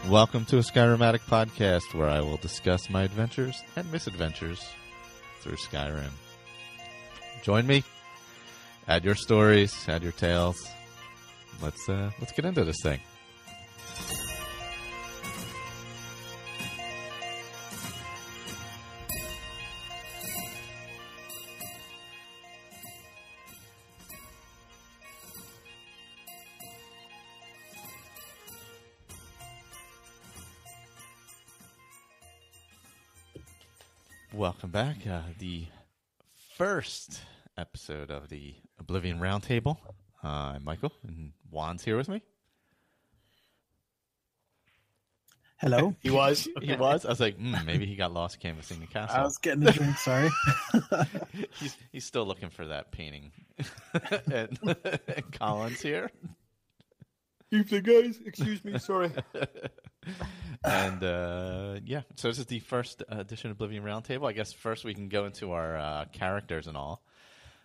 Welcome to a Skyrim Addict podcast, where I will discuss my adventures and misadventures through Skyrim. Join me. Add your stories. Add your tales. Let's get into this thing. Welcome back. The first episode of the Oblivion Roundtable. I'm Michael, and Juan's here with me. Hello. He was. I was like, maybe he got lost canvassing the castle. I was getting a drink, sorry. he's still looking for that painting. and Colin's here. Evening, guys. Excuse me. Sorry. And so this is the first edition of Oblivion Roundtable. I guess first we can go into our characters and all.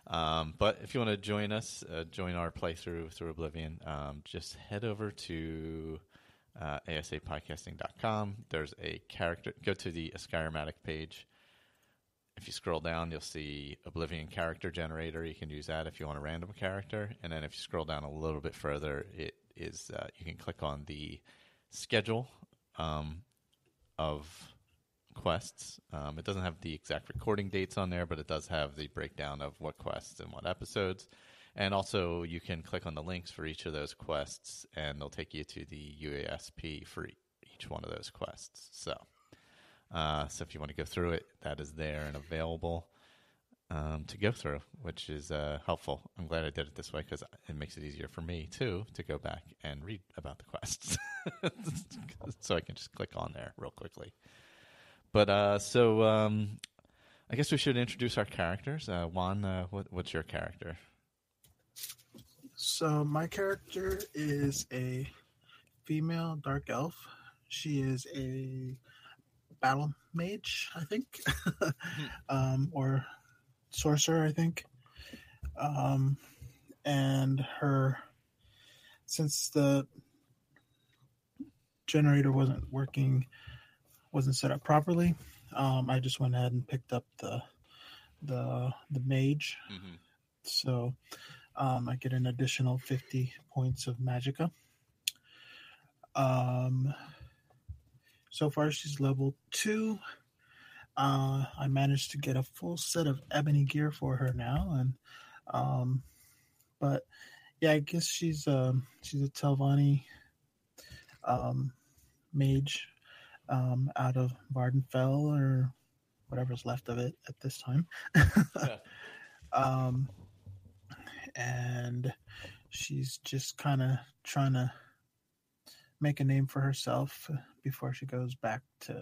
But if you want to join us, join our playthrough through Oblivion, just head over to ASAPodcasting.com. There's a character. Go to the Skyrim Addict page. If you scroll down, you'll see Oblivion character generator. You can use that if you want a random character. And then if you scroll down a little bit further, it is you can click on the schedule of quests. It doesn't have the exact recording dates on there, but it does have the breakdown of what quests and what episodes. And also you can click on the links for each of those quests, and they'll take you to the UESP for each one of those quests. So if you want to go through it, that is there and available to go through, which is helpful. I'm glad I did it this way because it makes it easier for me, too, to go back and read about the quests. So I can just click on there real quickly. But I guess we should introduce our characters. Juan, what's your character? So my character is a female dark elf. She is a battle mage, I think, or sorcerer, I think. And since the generator wasn't set up properly, I just went ahead and picked up the mage. Mm-hmm. So I get an additional 50 points of magicka. So far she's level 2. I managed to get a full set of ebony gear for her now, and but yeah, I guess she's a Telvanni mage out of Vardenfell, or whatever's left of it at this time. Yeah. And she's just kind of trying to make a name for herself before she goes back to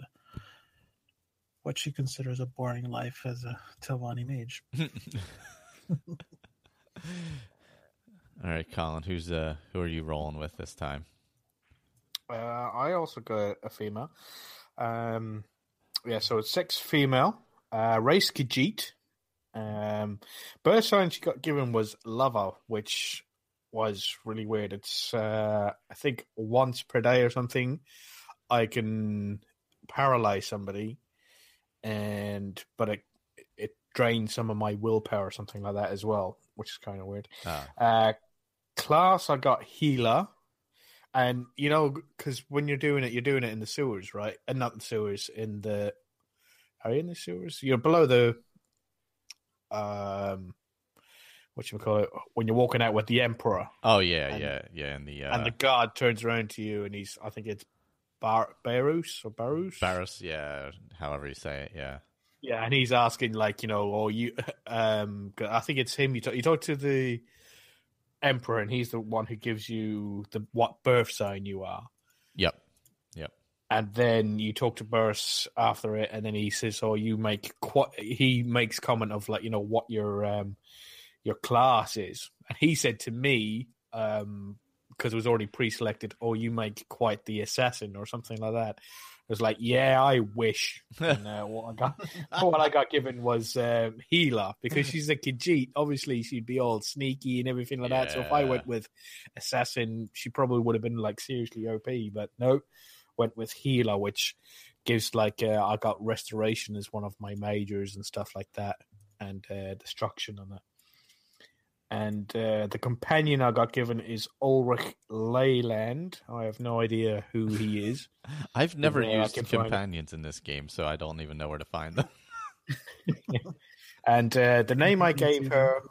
what she considers a boring life as a Telvanni mage. All right, Colin, who are you rolling with this time? I also got a female. So it's 6 female. Race Khajiit. Birth sign she got given was lover, which was really weird. It's I think once per day or something I can paralyze somebody, but it drains some of my willpower or something like that as well, which is kind of weird. Class I got healer, and because when you're doing it in the sewers, right? And not the sewers, are you in the sewers? You're below the whatchamacallit, when you're walking out with the Emperor. Oh, yeah. And the guard turns around to you, and I think it's Barus or Barus? Barus, yeah, however you say it, yeah. Yeah, and he's asking, I think it's him. You talk to the Emperor, and he's the one who gives you what birth sign you are. Yep. And then you talk to Burst after it, and then he says, he makes comment of what your class is. And he said to me, because it was already pre-selected, you make quite the assassin or something like that. It was like, yeah, I wish. And what I got given was healer, because she's a Khajiit. Obviously, she'd be all sneaky and everything like that. So if I went with assassin, she probably would have been seriously OP. But no, went with healer, which gives like I got restoration as one of my majors and stuff like that, and destruction on it. And the companion I got given is Ulrich Leyland. I have no idea who he is. I've never used companions in this game, so I don't even know where to find them. And the name I gave her,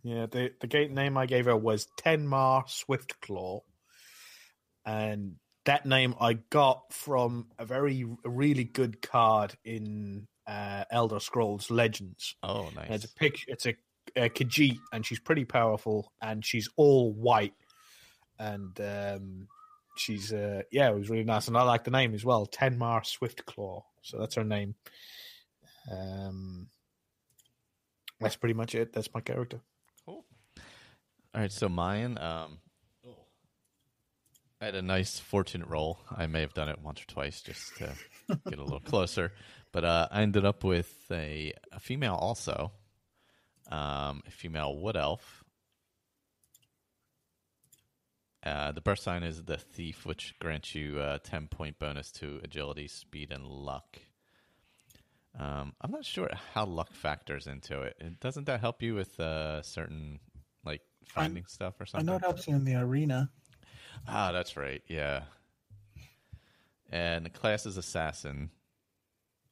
the name I gave her was Tenmar Swiftclaw. And that name I got from a really good card in Elder Scrolls Legends. Oh, nice. And it's a Khajiit, and she's pretty powerful, and she's all white, and she's it was really nice, and I like the name as well, Tenmar Swiftclaw. So that's her name. That's pretty much it. That's my character. Cool. All right, so mine. I had a nice fortunate roll. I may have done it once or twice just to get a little closer, but I ended up with a female also. A female wood elf. The birth sign is the thief, which grants you a 10-point bonus to agility, speed, and luck. I'm not sure how luck factors into it. Doesn't that help you with certain like finding stuff or something? I know it helps you in the arena. Ah, that's right. Yeah. And the class is assassin.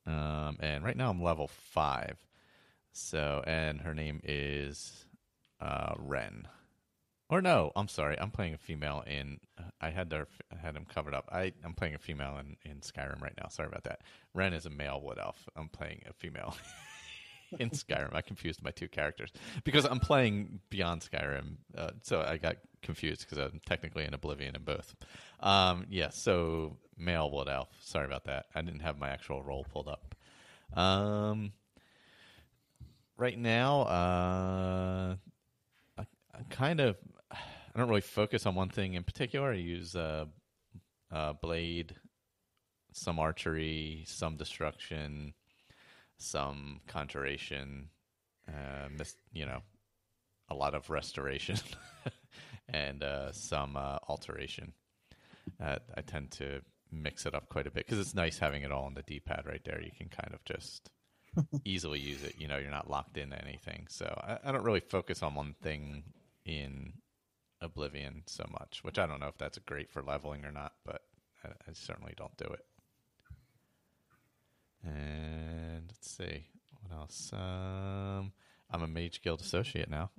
And right now I'm level 5. So, and her name is Ren. Or no, I'm sorry. I'm playing a female in. I had him covered up. I'm playing a female in Skyrim right now. Sorry about that. Ren is a male wood elf. I'm playing a female in Skyrim. I confused my two characters because I'm playing beyond Skyrim. So I got confused because I'm technically in Oblivion in both. So male wood elf. Sorry about that. I didn't have my actual role pulled up. Right now, I don't really focus on one thing in particular. I use blade, some archery, some destruction, some conjuration, a lot of restoration, and some alteration. I tend to mix it up quite a bit because it's nice having it all on the D-pad right there. You can kind of just easily use it. You're not locked into anything. So I don't really focus on one thing in Oblivion so much, which I don't know if that's great for leveling or not, but I certainly don't do it. And let's see. What else? I'm a Mage Guild associate now.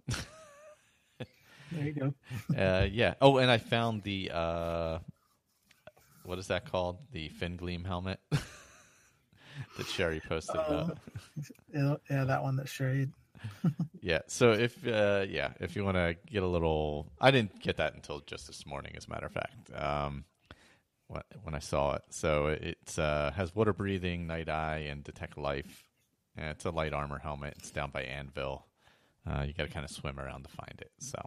There you go. Yeah. Oh, and I found the, what is that called? The Fin Gleam helmet. That Sherry posted about. Yeah, that one that Sherry. Yeah. So if you want to get a little, I didn't get that until just this morning, as a matter of fact. When I saw it, so it has water breathing, night eye, and detect life. And it's a light armor helmet. It's down by Anvil. You got to kind of swim around to find it. So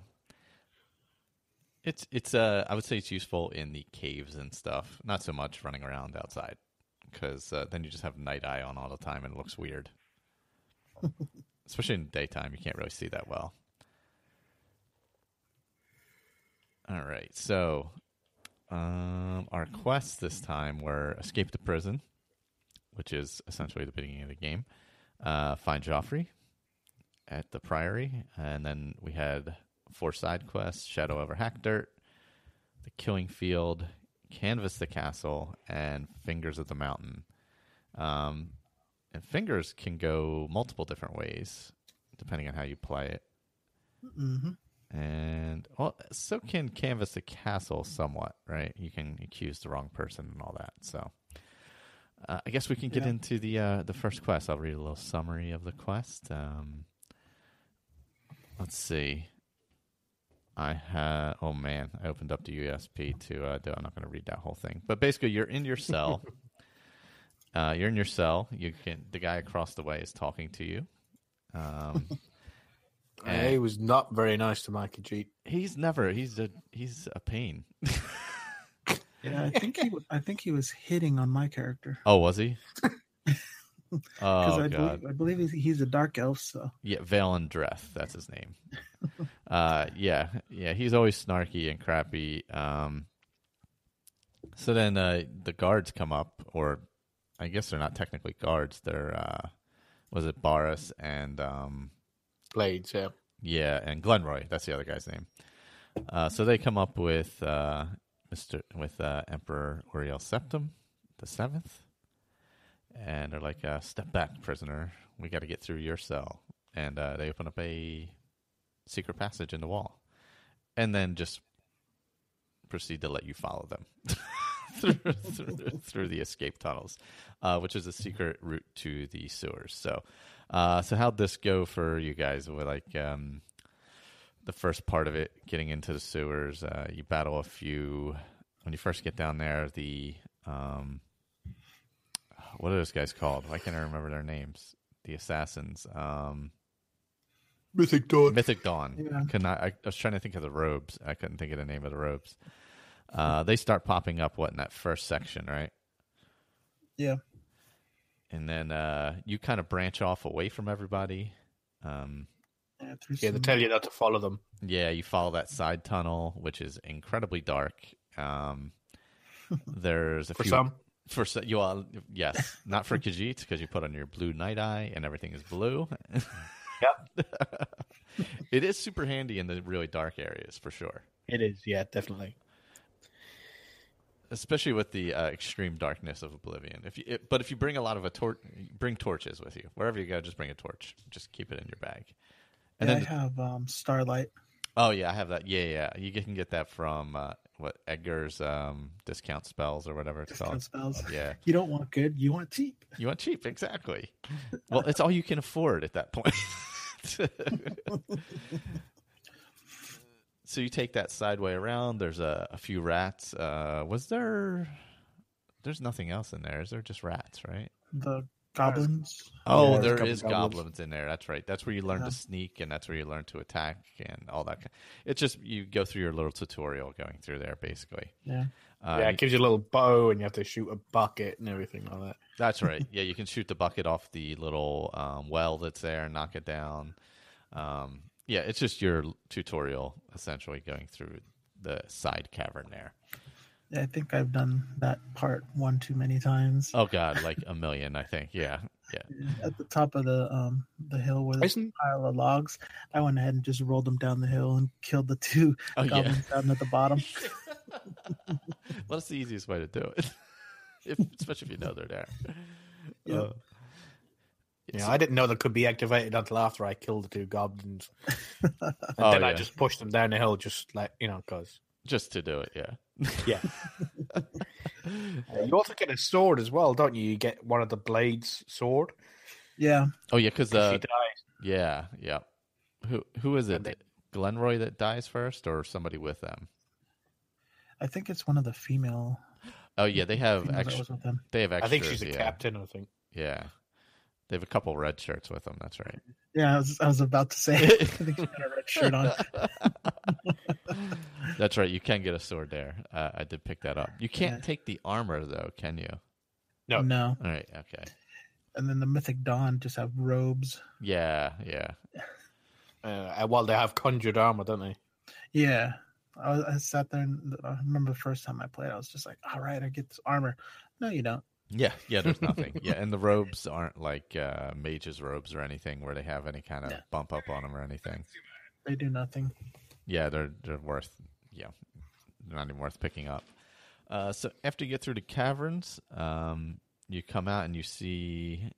it's I would say it's useful in the caves and stuff. Not so much running around outside. Because then you just have night eye on all the time and it looks weird. Especially in the daytime, you can't really see that well. All right, so our quests this time were escape the prison, which is essentially the beginning of the game, find Joffrey at the Priory, and then we had 4 side quests, Shadow over Hackdirt, the Killing Field, Canvas the Castle, and Fingers of the Mountain. And Fingers can go multiple different ways, depending on how you play it. Mm-hmm. And so can Canvas the Castle somewhat, right? You can accuse the wrong person and all that. So I guess we can get into the first quest. I'll read a little summary of the quest. Let's see. I opened up the UESP to do. I'm not going to read that whole thing, but basically, you're in your cell. You're in your cell. The guy across the way is talking to you. He was not very nice to my Khajiit. He's a pain. Yeah, I think he was hitting on my character. Oh, was he? I believe he's a dark elf. So yeah, Valen Dreth, that's his name. Yeah, he's always snarky and crappy. So then the guards come up, or I guess they're not technically guards. They're was it Boris and Blades, yeah. yeah, and Glenroy. That's the other guy's name. So they come up with Emperor Uriel Septim the Seventh, and they're like, "Step back, prisoner. We got to get through your cell." And they open up a secret passage in the wall, and then just proceed to let you follow them through the escape tunnels, which is a secret route to the sewers. So how'd this go for you guys? With like the first part of it, getting into the sewers, you battle a few when you first get down there. The what are those guys called? Why can't I remember their names? The assassins. Mythic Dawn. Mythic Dawn. Yeah. I was trying to think of the robes. I couldn't think of the name of the robes. They start popping up, in that first section, right? Yeah. And then you kind of branch off away from everybody. They tell you not to follow them. Yeah, you follow that side tunnel, which is incredibly dark. There's a For few... some? For you all, yes. Not for Khajiit, because you put on your blue night eye and everything is blue. Yeah. It is super handy in the really dark areas, for sure. It is, yeah, definitely. Especially with the extreme darkness of Oblivion. But if you bring a lot of bring torches with you. Wherever you go, just bring a torch. Just keep it in your bag. And yeah, then I have Starlight. Oh yeah, I have that. Yeah. You can get that from Edgar's discount spells or whatever it's called. Spells. Yeah. You don't want good, you want cheap. You want cheap, exactly. Well, it's all you can afford at that point. So you take that side way around. There's a few rats. There's nothing else in there. Is there just rats, right? The goblins. Oh, Yeah, there is goblins. goblins in there. That's right. That's where you learn to sneak, and that's where you learn to attack and all that. It's just you go through your little tutorial going through there, basically. Yeah. It gives you a little bow, and you have to shoot a bucket and everything like that. That's right. Yeah, you can shoot the bucket off the little well that's there and knock it down. Yeah, it's just your tutorial, essentially, going through the side cavern there. Yeah, I think I've done that part one too many times. Oh, God, like a million, I think. Yeah. At the top of the hill with a pile of logs, I went ahead and just rolled them down the hill and killed the two goblins down at the bottom. Well, that's the easiest way to do it, especially if you know they're there. Yep. I didn't know that could be activated until after I killed the two goblins. And then I just pushed them down the hill, just like, because... Just to do it, yeah. Yeah. You also get a sword as well, don't you? You get one of the blades sword. Yeah. Oh, yeah, because... she dies. Yeah. Who is it? Glenroy that dies first, or somebody with them? I think it's one of the female... Oh, yeah, they have extras. They have extras, I think she's a captain, I think. Yeah. They have a couple red shirts with them, that's right. Yeah, I was about to say. I think she's got a red shirt on. That's right, you can get a sword there. I did pick that up. You can't take the armor, though, can you? No. All right, okay. And then the Mythic Dawn just have robes. Yeah. Well, they have conjured armor, don't they? Yeah. I sat there and I remember the first time I played, I was just like, all right, I get this armor. No, you don't. Yeah, there's nothing. Yeah, and the robes aren't like mage's robes or anything where they have any kind of bump up on them or anything. They do nothing. Yeah, they're worth, they're not even worth picking up. So after you get through the caverns, you come out and you see,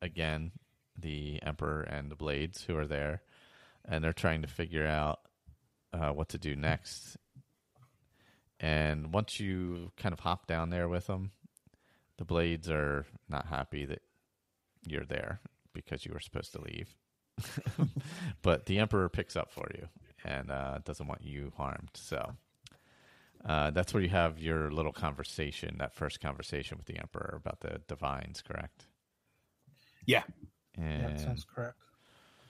again, the Emperor and the Blades who are there, and they're trying to figure out what to do next. And once you kind of hop down there with them, the Blades are not happy that you're there because you were supposed to leave. But the Emperor picks up for you and doesn't want you harmed. So that's where you have your little conversation, that first conversation with the Emperor about the Divines, correct? Yeah. And that sounds correct.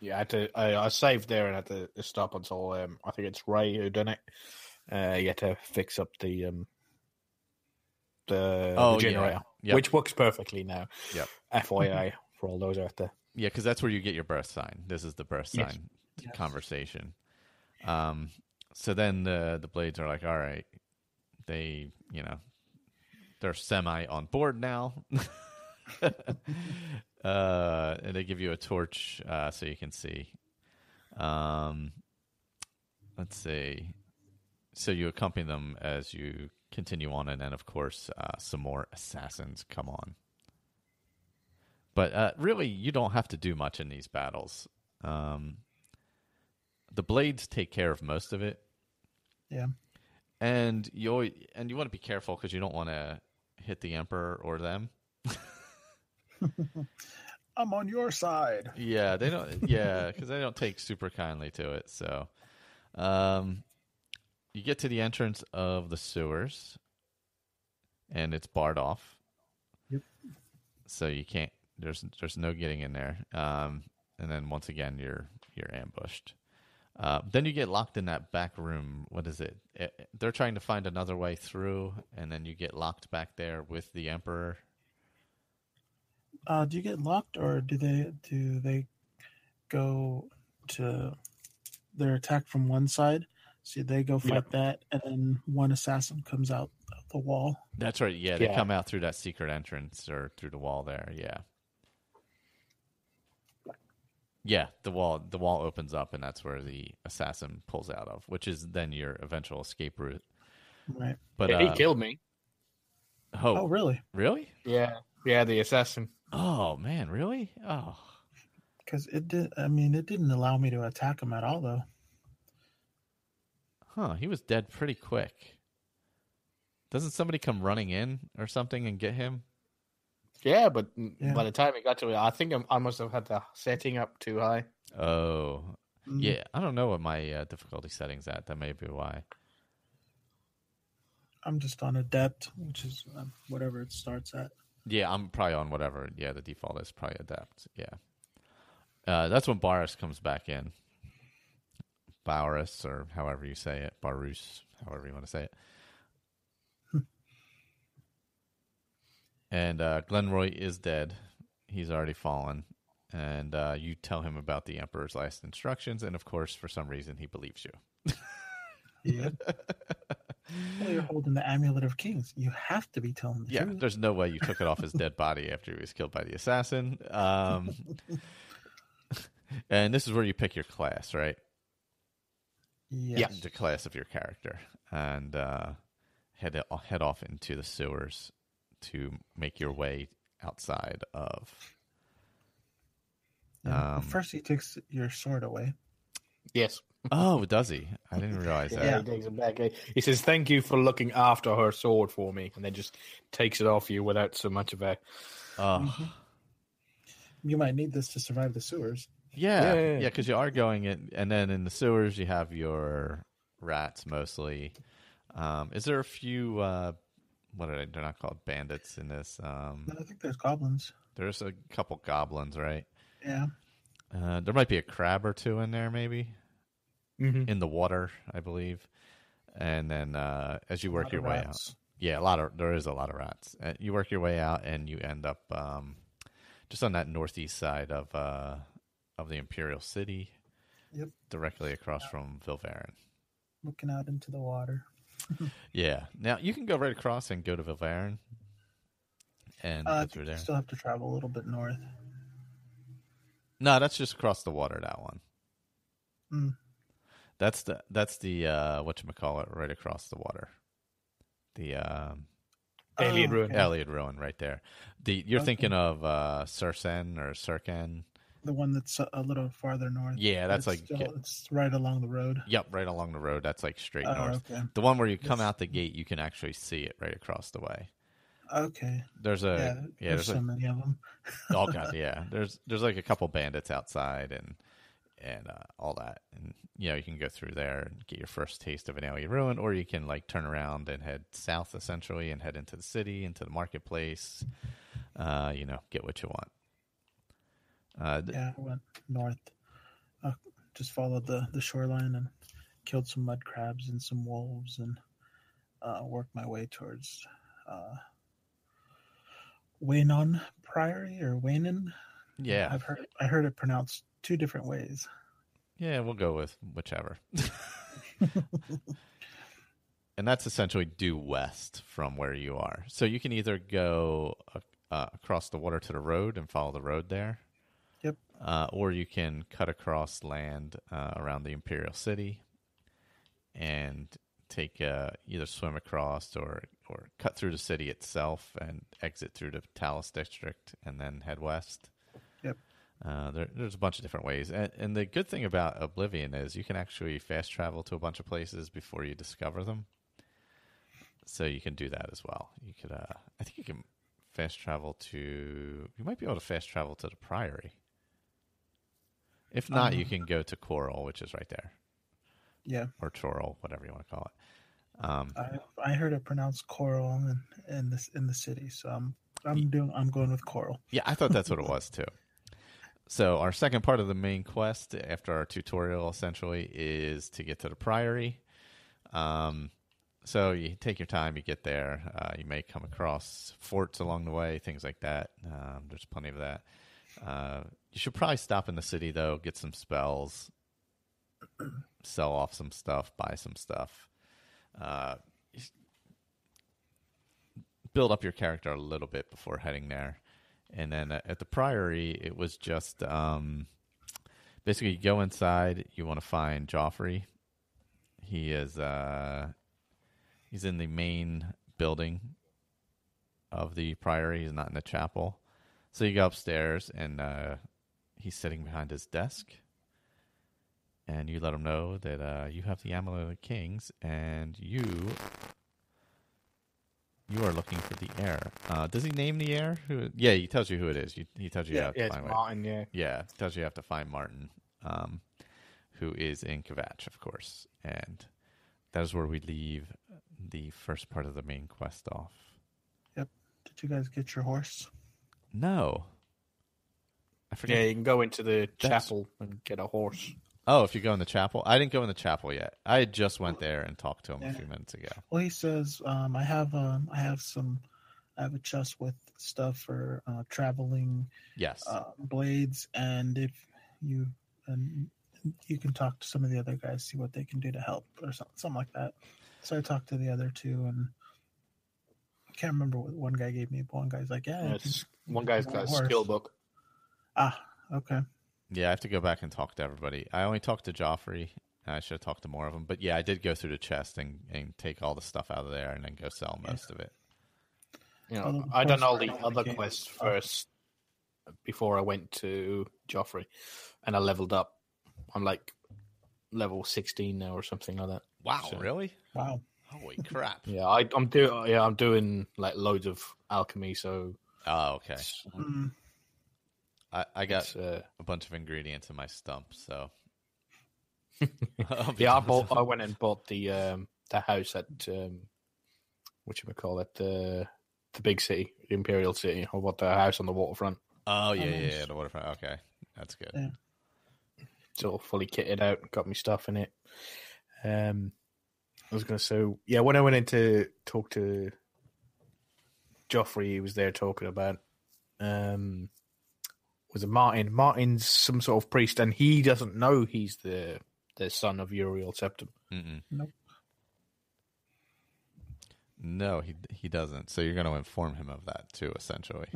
Yeah, I saved there and had to stop until I think it's Ray who done it. You had to fix up the generator, which works perfectly now. Yep. FYI for all those out there. Yeah, because that's where you get your birth sign. This is the birth sign conversation. So then the Blades are like, all right, they they're semi on board now. And they give you a torch so you can see. Let's see. So you accompany them as you continue on, and then, of course, some more assassins come on. But really, you don't have to do much in these battles. The blades take care of most of it. Yeah. And you want to be careful because you don't want to hit the Emperor or them. I'm on your side. Yeah, they don't. Yeah, because they don't take super kindly to it. So, you get to the entrance of the sewers, and it's barred off. Yep. So you can't. There's no getting in there. And then once again, you're ambushed. Then you get locked in that back room. What is it? They're trying to find another way through, and then you get locked back there with the Emperor. Do you get locked, or do they go to their attack from one side? So they go fight that, and then one assassin comes out of the wall. That's right. Yeah, they come out through that secret entrance or through the wall there. Yeah. Yeah, the wall opens up, and that's where the assassin pulls out of, which is then your eventual escape route. Right. But he killed me. Oh, really? Really? Yeah, the assassin. Oh man, really? Oh, because it did. I mean, it didn't allow me to attack him at all, though. Huh? He was dead pretty quick. Doesn't somebody come running in or something and get him? Yeah, but by the time it got to it, I think I must have had the setting up too high. Oh, yeah. I don't know what my difficulty setting's at. That may be why. I'm just on adept, which is whatever it starts at. Yeah, I'm probably on whatever. Yeah, the default is probably adept. Yeah. That's when Barus comes back in. Barus, or however you say it. Barus, however you want to say it. And Glenroy is dead. He's already fallen. And you tell him about the Emperor's last instructions. And, of course, for some reason, he believes you. Yeah. Well, you're holding the Amulet of Kings. You have to be telling the truth. Yeah, there's no way you took it off his dead body after he was killed by the assassin. And this is where you pick your class, right? Yes. Yeah. The class of your character. And head off into the sewers to make your way outside of... First, he takes your sword away. Yes. Oh, does he? I didn't realize that. Yeah, he takes it back. He says, "Thank you for looking after her sword for me," and then just takes it off you without so much of a... You might need this to survive the sewers. Yeah, because you are going in, and then in the sewers you have your rats mostly. Is there a few? What are they? They're not called bandits in this. No, I think there's goblins. There's a couple goblins, right? Yeah. There might be a crab or two in there, maybe in the water, I believe. And then as you work your way out, there is a lot of rats. You work your way out, and you end up just on that northeast side of the Imperial City. Yep. Directly across from Vilvarin. Looking out into the water. Yeah. Now, you can go right across and go to Vilvarin. And go through there. You still have to travel a little bit north. No, that's just across the water, that one. That's the whatchamacallit, right across the water. The Alien Ruin. Alien Ruin, right there. You're thinking of Sursen or Surken. The one that's a little farther north. Yeah, that's it's right along the road. Yep, right along the road. That's like straight north. Okay. The one where you come out the gate, you can actually see it right across the way. Okay. There's so many of them. Oh god, yeah. There's like a couple bandits outside and all that, and you can go through there and get your first taste of an alien ruin, or you can like turn around and head south essentially and head into the city, into the marketplace. Get what you want. I went north. Just followed the shoreline and killed some mud crabs and some wolves, and worked my way towards Waynon Priory or Waynon. Yeah, I heard it pronounced two different ways. Yeah, we'll go with whichever. and that's essentially due west from where you are. So you can either go across the water to the road and follow the road there. Yep. Or you can cut across land around the Imperial City and take either swim across or cut through the city itself and exit through the Talus district and then head west. Yep. There's a bunch of different ways. And the good thing about Oblivion is you can actually fast travel to a bunch of places before you discover them. So you can do that as well. You could, I think you can fast travel you might be able to fast travel to the Priory. If not, you can go to Coral, which is right there. Yeah. Or Choral, whatever you want to call it. I heard it pronounced Coral in the city, so I'm going with Coral. Yeah, I thought that's what it was too. So our second part of the main quest after our tutorial essentially is to get to the Priory. So you take your time, you get there. You may come across forts along the way, things like that. There's plenty of that. You should probably stop in the city though, get some spells, sell off some stuff, buy some stuff. Build up your character a little bit before heading there. And then at the Priory, it was just basically you go inside. You want to find Joffrey. He is he's in the main building of the Priory. He's not in the chapel. So you go upstairs, and he's sitting behind his desk. And you let him know that you have the Amulet of the Kings, and you are looking for the heir. Does he name the heir? Yeah, he tells you who it is. He tells you how to find Martin. Yeah, he tells you have to find Martin, who is in Kvatch, of course, and that is where we leave the first part of the main quest off. Yep. Did you guys get your horse? No. I forget. Yeah, you can go into the chapel and get a horse. Oh, if you go in the chapel? I didn't go in the chapel yet. I just went there and talked to him a few minutes ago. Well, he says, I have a chest with stuff for traveling. Yes. Blades, and if you can talk to some of the other guys, see what they can do to help or something like that. So I talked to the other two, and I can't remember what one guy gave me, but one guy's like, one guy's got a skill book. Ah, okay. Yeah, I have to go back and talk to everybody. I only talked to Joffrey. I should have talked to more of them. But yeah, I did go through the chest and take all the stuff out of there and then go sell most of it. You know, I done all the other quests first before I went to Joffrey, and I leveled up. I'm like level 16 now or something like that. Wow, so, really? Wow. Holy crap. Yeah, I'm doing like loads of alchemy, so okay. I got a bunch of ingredients in my stump, so I went and bought the house at whatchamacallit, the big city, the Imperial city. I bought the house on the waterfront. Oh yeah, the waterfront. Okay, that's good. Yeah. It's all fully kitted out, got me stuff in it. I was going to say, yeah, when I went in to talk to Joffrey, he was there talking about was it Martin? Martin's some sort of priest, and he doesn't know he's the son of Uriel Septim. Nope. No, he doesn't. So you're going to inform him of that too, essentially.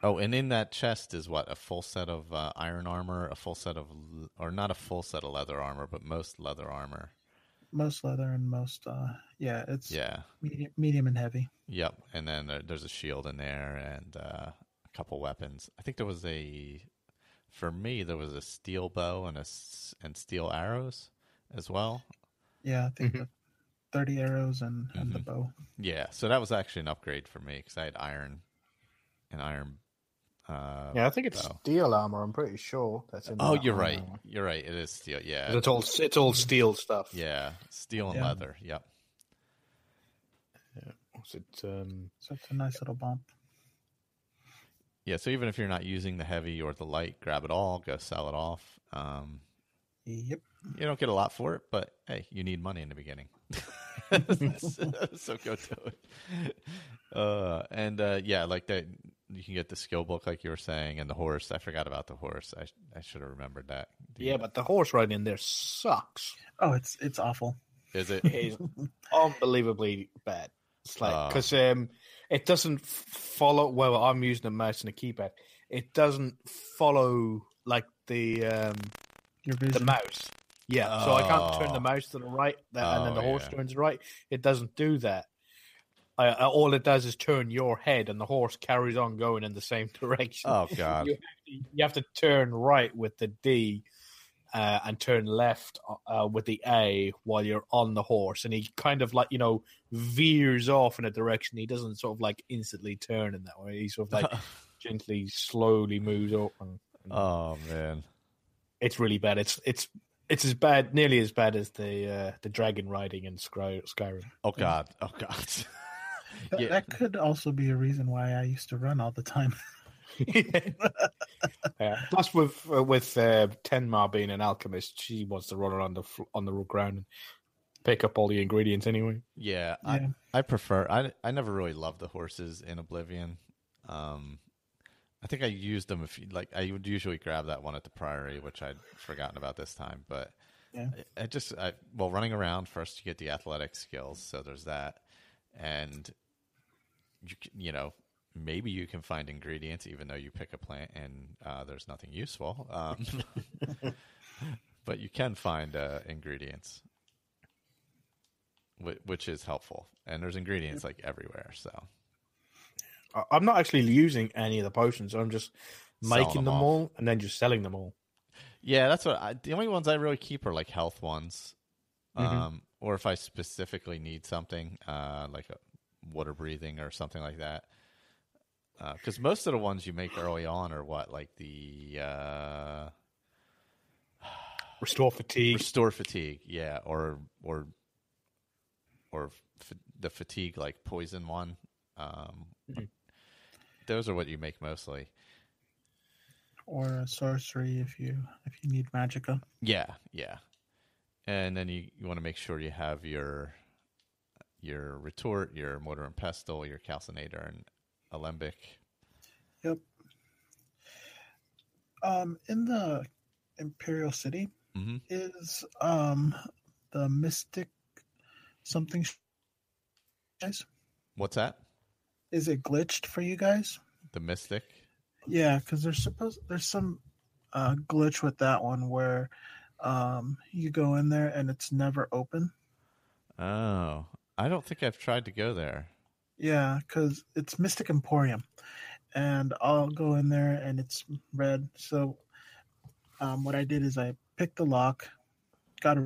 Oh, and in that chest is what? A full set of iron armor, a full set of, or not a full set of leather armor, but most leather armor. Most leather and most, it's medium and heavy. Yep, and then there's a shield in there and a couple weapons. I think there was a steel bow and steel arrows as well. Yeah, I think 30 arrows and the bow. Yeah, so that was actually an upgrade for me because I had iron. Yeah, I think it's steel armor. I'm pretty sure that's in. Oh, you're right. You're right. It is steel. Yeah, it's all steel stuff. Yeah, steel and leather. Yep. Yeah. So it's a nice little bump. Yeah. So even if you're not using the heavy or the light, grab it all. Go sell it off. Yep. You don't get a lot for it, but hey, you need money in the beginning, so go do it. Like that. you can get the skill book, like you were saying, and the horse. I forgot about the horse. I should have remembered that. But the horse riding in there sucks. Oh, it's awful. Is it? It is unbelievably bad. It's like because it doesn't follow. Well, I'm using a mouse and a keypad. It doesn't follow like the Your vision. the mouse. Yeah, so I can't turn the mouse to the right, and then the horse turns right. It doesn't do that. All it does is turn your head, and the horse carries on going in the same direction. Oh God! You have to turn right with the D, and turn left with the A while you're on the horse, and he kind of like veers off in a direction. He doesn't sort of like instantly turn in that way. He sort of like gently, slowly moves up. Oh man, it's really bad. It's as bad, nearly as bad as the dragon riding in Skyrim. Oh God! Oh God! That could also be a reason why I used to run all the time. Plus, with Tenma being an alchemist, she wants to run around on the ground and pick up all the ingredients anyway. Yeah. I prefer. I never really loved the horses in Oblivion. I think I used them I would usually grab that one at the Priory, which I'd forgotten about this time. But running around first, you get the athletic skills, so there's that, and maybe you can find ingredients even though you pick a plant and there's nothing useful. But you can find ingredients, which is helpful, and there's ingredients like everywhere. So. I'm not actually using any of the potions. I'm just making them all and then just selling them all. Yeah, that's the only ones I really keep are like health ones. Or if I specifically need something, like a water breathing or something like that. Because most of the ones you make early on are like the restore fatigue. Yeah, or the fatigue like poison one. Those are what you make mostly. Or a sorcery if you need magicka. Yeah. And then you want to make sure you have your retort, your mortar and pestle, your calcinator, and alembic. Yep. In the Imperial City is the Mystic something. Guys, what's that? Is it glitched for you guys? The Mystic? Yeah, because there's some glitch with that one where you go in there and it's never open. Oh, I don't think I've tried to go there. Yeah, because it's Mystic Emporium, and I'll go in there and it's red. So what I did is I picked the lock, got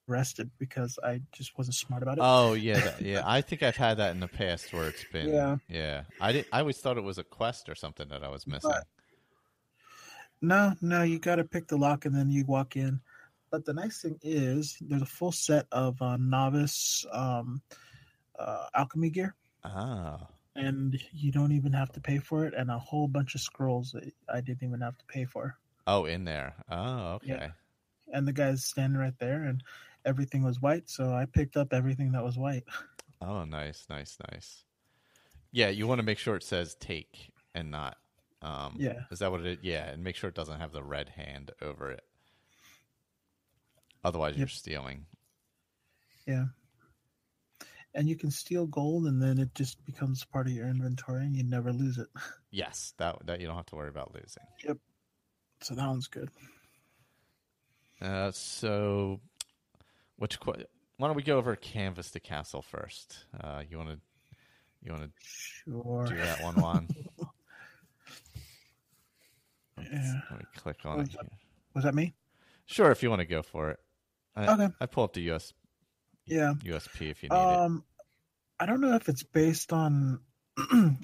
arrested because I just wasn't smart about it. Oh yeah, I think I've had that in the past where it's been. Yeah. I always thought it was a quest or something that I was missing. No, you got to pick the lock and then you walk in. But the nice thing is there's a full set of novice alchemy gear. Ah. And you don't even have to pay for it, and a whole bunch of scrolls that I didn't even have to pay for. Oh, in there. Oh, okay. Yeah. And the guy's standing right there, and everything was white, so I picked up everything that was white. Oh, nice. Yeah, you want to make sure it says take and not. Is that what it is? Yeah, and make sure it doesn't have the red hand over it. Otherwise, you're stealing. Yeah. And you can steal gold, and then it just becomes part of your inventory, and you never lose it. Yes, that you don't have to worry about losing. Yep. So that one's good. So, why don't we go over Canvas to Castle first? You want to sure do that one, Juan? Yeah. Let me click on it. Was that me? Sure, if you want to go for it. Okay. I pull up the USP if you need it. I don't know if it's based on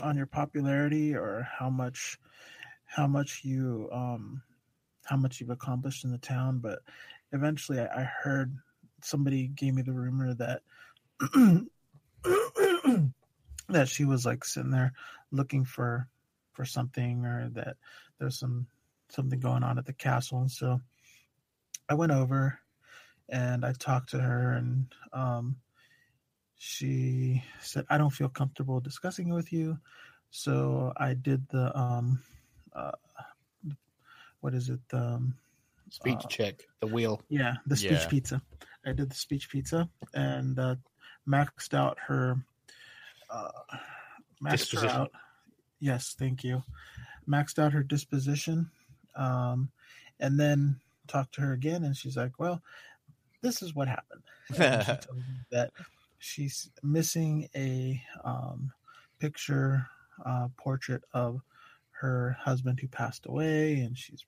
on your popularity or how much you've accomplished in the town, but eventually I heard somebody gave me the rumor that that she was like sitting there looking for something, or that there's something going on at the castle. And so I went over and I talked to her, and she said, I don't feel comfortable discussing it with you, So I did the uh, what is it? Speech check, the wheel. Yeah, the speech Yeah. pizza. I did the speech pizza and maxed out her. Uh, maxed her Disposition. out. Yes, thank you. Maxed out her disposition, and then talked to her again, and she's like, "Well, this is what happened." And she told me that she's missing a picture, portrait of her husband who passed away, and she's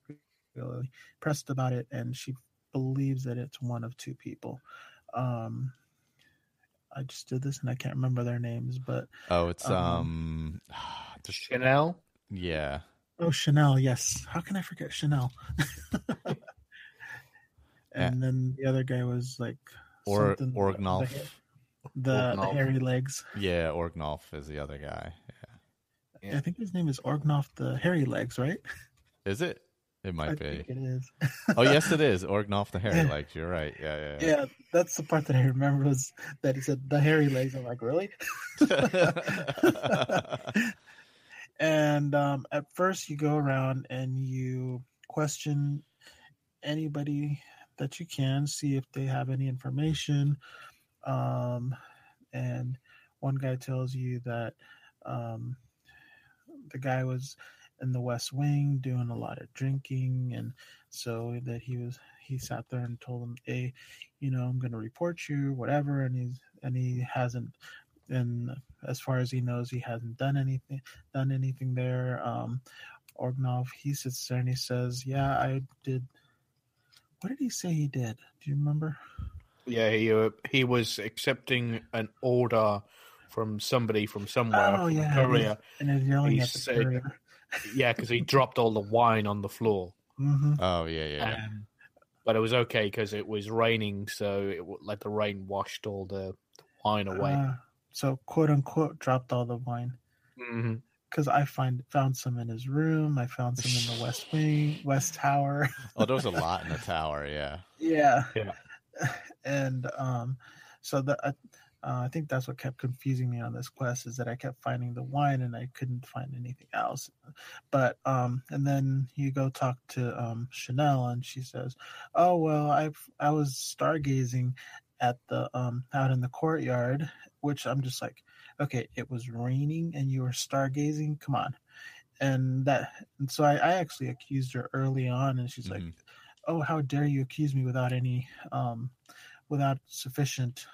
really pressed about it, and she believes that it's one of two people. Um, I just did this, and I can't remember their names, but it's Chanel. yeah. oh, Chanel, yes. How can I forget Chanel? And then the other guy was like something Orgnolf. the Orgnolf. hairy legs. Yeah, Orgnolf is the other guy. Yeah. I think his name is Orgnolf the hairy legs, right? Is it? It might I be. think it is. Oh, yes, it is. Orgnolf the hairy legs. You're right. Yeah. Yeah, that's the part that I remember was that he said the hairy legs. I'm like, really? And at first, you go around and you question anybody that you can, see if they have any information. And one guy tells you that the guy was in the West Wing doing a lot of drinking, and so that he sat there and told him, "Hey, I'm going to report you, whatever." And he hasn't, and as far as he knows, he hasn't done anything there. Orgnov, he sits there and he says, "Yeah, I did." What did he say he did? Do you remember? Yeah, he was accepting an order from somebody from somewhere. Oh, yeah. Korea. And he's yelling He at the said- courier. Yeah, because he dropped all the wine on the floor. Mm-hmm. Oh, yeah. But it was okay because it was raining, so like the rain washed all the wine away. So quote unquote dropped all the wine. Mm-hmm. Because I found some in his room. I found some in the West Wing, West Tower. Oh, there was a lot in the tower. Yeah. Yeah. Yeah. And so I think that's what kept confusing me on this quest, is that I kept finding the wine and I couldn't find anything else. But and then you go talk to Chanel, and she says, "Oh well, I was stargazing at the out in the courtyard," which I'm just like, okay, it was raining and you were stargazing. Come on. And so I actually accused her early on, and she's like, "Oh, how dare you accuse me without any without sufficient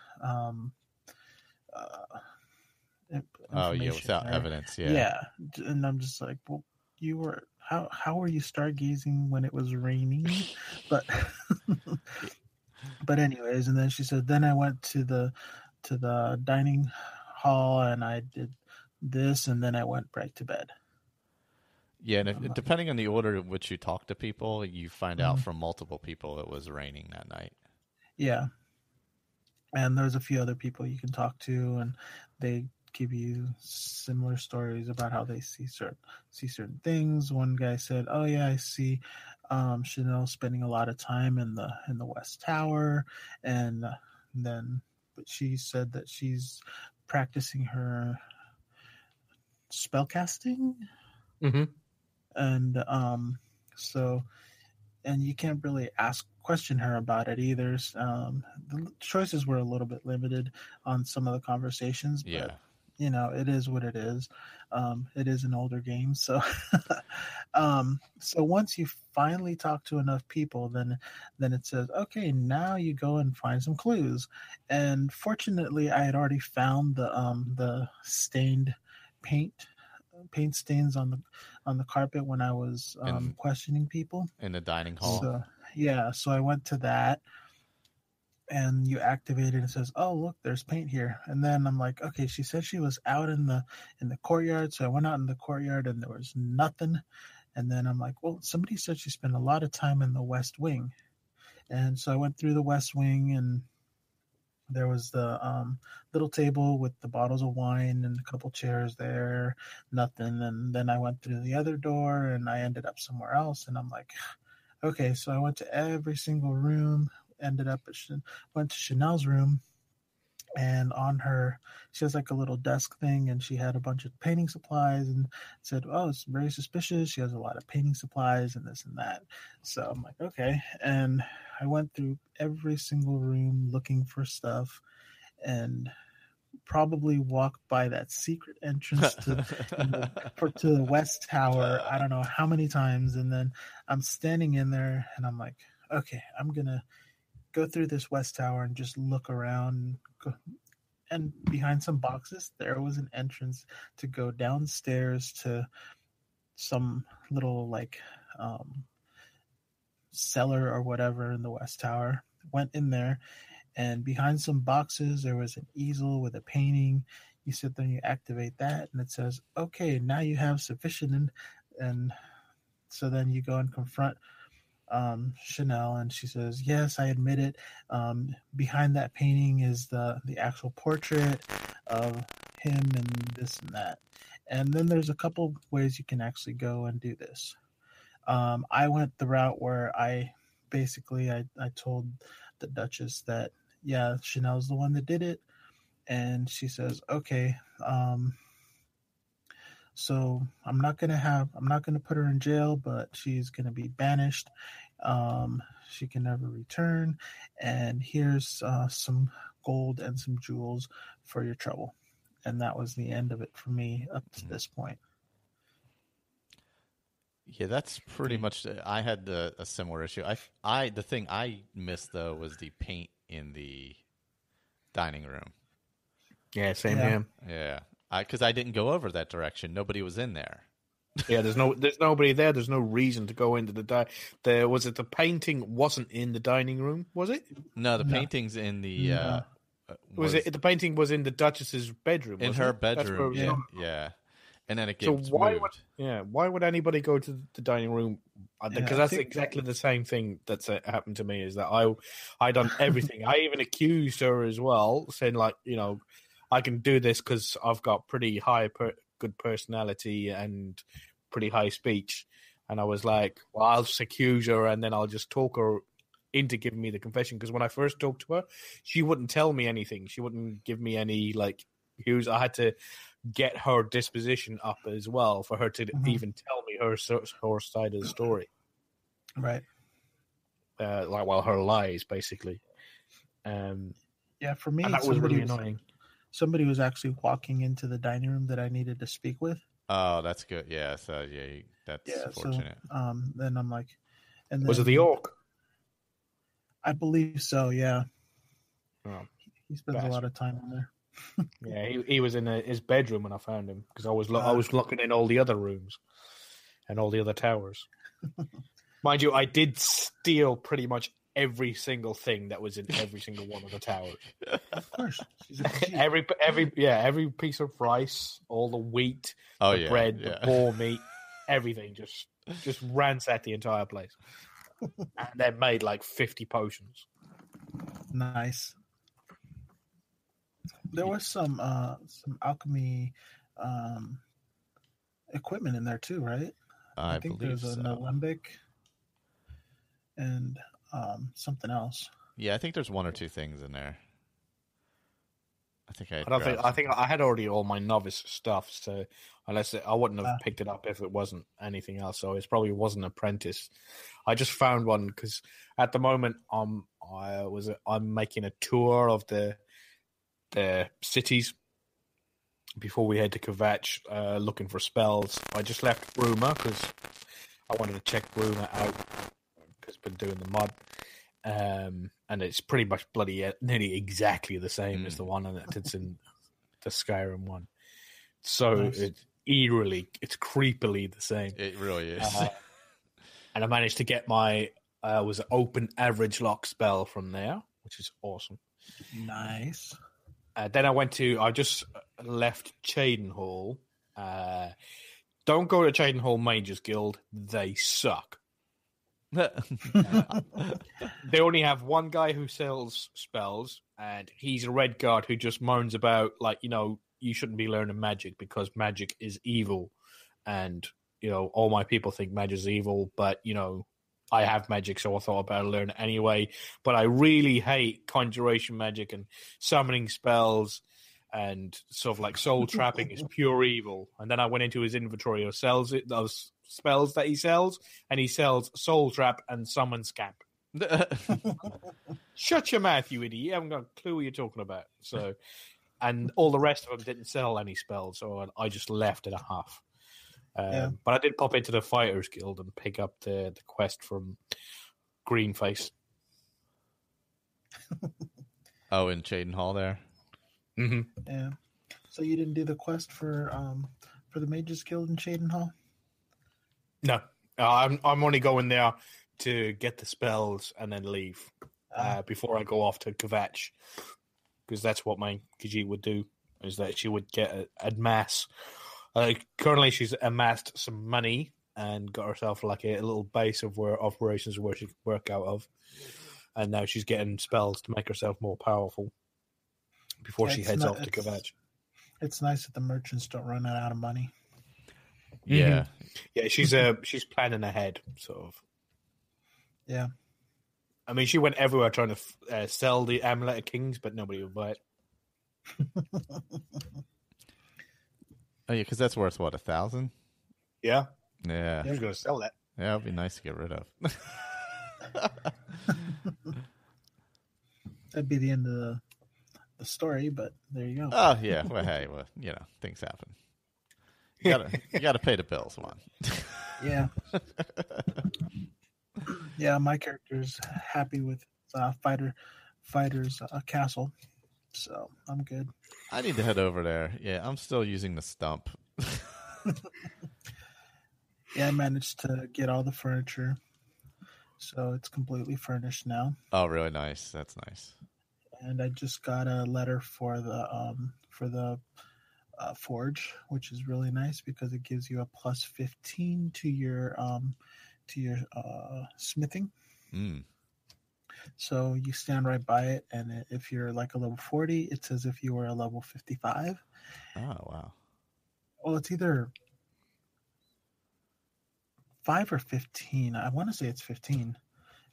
without there. evidence. Yeah, and I'm just like, well, you were how were you stargazing when it was raining? But but anyways, and then she said, then I went to the dining hall and I did this, and then I went right to bed. Yeah, and depending on the order in which you talk to people, you find out from multiple people it was raining that night. Yeah. And there's a few other people you can talk to, and they give you similar stories about how they see certain things. One guy said, "Oh yeah, I see Chanel spending a lot of time in the West Tower," and but she said that she's practicing her spellcasting, and and you can't really question her about it either. The choices were a little bit limited on some of the conversations, but it is what it is. It is an older game, so so once you finally talk to enough people, then it says, okay, now you go and find some clues. And fortunately, I had already found the stained paint stains on the carpet when I was questioning people in the dining hall. So I went to that, and you activate it and it says, "Oh, look, there's paint here." And then I'm like, okay, she said she was out in the courtyard, so I went out in the courtyard and there was nothing. And then I'm like, well, somebody said she spent a lot of time in the West Wing, and so I went through the West Wing, and there was the little table with the bottles of wine and a couple chairs there, nothing. And then I went through the other door and I ended up somewhere else. And I'm like, okay, so I went to every single room, ended up went to Chanel's room, And on her, she has like a little desk thing, and she had a bunch of painting supplies, and said, "Oh, it's very suspicious. She has a lot of painting supplies and this and that." So I'm like, okay. And I went through every single room looking for stuff, and probably walked by that secret entrance to the West Tower. I don't know how many times, and then I'm standing in there, and I'm like, okay, I'm gonna go through this West Tower and just look around. And behind some boxes, there was an entrance to go downstairs to some little like cellar or whatever in the West Tower. Went in there, and behind some boxes, there was an easel with a painting. You sit there and you activate that, and it says, okay, now you have sufficient. And so then you go and confront Chanel, and she says, yes, I admit it. Behind that painting is the actual portrait of him and this and that. And then there's a couple ways you can actually go and do this. I went the route where I told the Duchess that, yeah, Chanel's the one that did it. And she says, okay, so I'm not gonna put her in jail, but she's gonna be banished. She can never return. And here's some gold and some jewels for your trouble. And that was the end of it for me up to this point. Yeah, that's pretty much. I had a similar issue. The thing I missed though was the paint in the dining room. Yeah, same here. Yeah, because I didn't go over that direction. Nobody was in there. Yeah, there's nobody there. There's no reason to go into the the painting wasn't in the dining room, was it? No, the painting's in the. The painting was in the Duchess's bedroom? In her bedroom, yeah. And then it gets moved. Why would anybody go to the dining room? Because that's exactly the same thing that's happened to me. Is that I done everything. I even accused her as well, saying like, I can do this because I've got pretty good personality and pretty high speech. And I was like, well, I'll just accuse her and then I'll just talk her into giving me the confession. Because when I first talked to her, she wouldn't tell me anything. She wouldn't give me any cues. I had to get her disposition up as well for her to even tell me her side of the story. Right. Her lies, basically. For me, that was really annoying. Somebody was actually walking into the dining room that I needed to speak with. Oh, that's good. Yeah, so that's fortunate. So, then I'm like, and then, was it the orc? I believe so. Yeah. Oh, he spends a lot of time in there. Yeah, he was in his bedroom when I found him because I was looking in all the other rooms and all the other towers. Mind you, I did steal pretty much every single thing that was in every single one of the towers. Of course, every piece of rice, all the wheat, the bread, the boar meat, everything. Just ransacked the entire place, and then made like 50 potions. Nice. There was some alchemy equipment in there too, right? I think there's an alembic and something else. Yeah, I think there's one or two things in there. I think I had already all my novice stuff, so I wouldn't have picked it up if it wasn't anything else. So it probably wasn't apprentice. I just found one because at the moment I'm making a tour of the cities before we head to Kvatch, looking for spells. I just left Bruma because I wanted to check Bruma out because I've been doing the mod. And it's pretty much nearly exactly the same as the one that's in the Skyrim one. So nice. It's creepily the same. It really is. And I managed to get my was an open average lock spell from there, which is awesome. Nice. Then I just left Cheydinhall. Don't go to Cheydinhall Mages Guild. They suck. They only have one guy who sells spells, and he's a red guard who just moans about, you shouldn't be learning magic because magic is evil. And, all my people think magic is evil, but, I have magic, so I thought I'd better learn it anyway. But I really hate conjuration magic and summoning spells and stuff like soul trapping is pure evil. And then I went into his inventory of those spells that he sells, and he sells soul trap and summon scamp. Shut your mouth, you idiot! You haven't got a clue what you're talking about. So, and all the rest of them didn't sell any spells, so I just left it at half. But I did pop into the Fighters Guild and pick up the quest from Greenface. Oh, in Chaden Hall there. Mm-hmm. Yeah. So you didn't do the quest for the Mages Guild in Chaden Hall? No, I'm only going there to get the spells and then leave before I go off to Kvatch, because that's what my Khajiit would do. Is that she would get amass. Currently, she's amassed some money and got herself like a little base of where operations where she can work out of, and now she's getting spells to make herself more powerful before she heads off to Kvatch. It's nice that the merchants don't run out of money. Yeah, yeah, she's planning ahead, sort of. Yeah, I mean, she went everywhere trying to sell the Amulet of Kings, but nobody would buy it. Oh yeah, because that's worth what, 1,000? Yeah. Yeah. Who's going to sell that? Yeah, it'd be nice to get rid of. That'd be the end of the story, but there you go. Oh yeah, well hey, things happen. You gotta pay the bills, man. Yeah. Yeah, my character's happy with fighter's castle, so I'm good. I need to head over there. Yeah, I'm still using the stump. Yeah, I managed to get all the furniture, so it's completely furnished now. Oh, really nice. That's nice. And I just got a letter for the forge, which is really nice because it gives you a plus 15 to your smithing. Mm. So you stand right by it, and if you're like a level 40, it's as if you were a level 55. Oh, wow. Well, it's either 5 or 15. I want to say it's 15.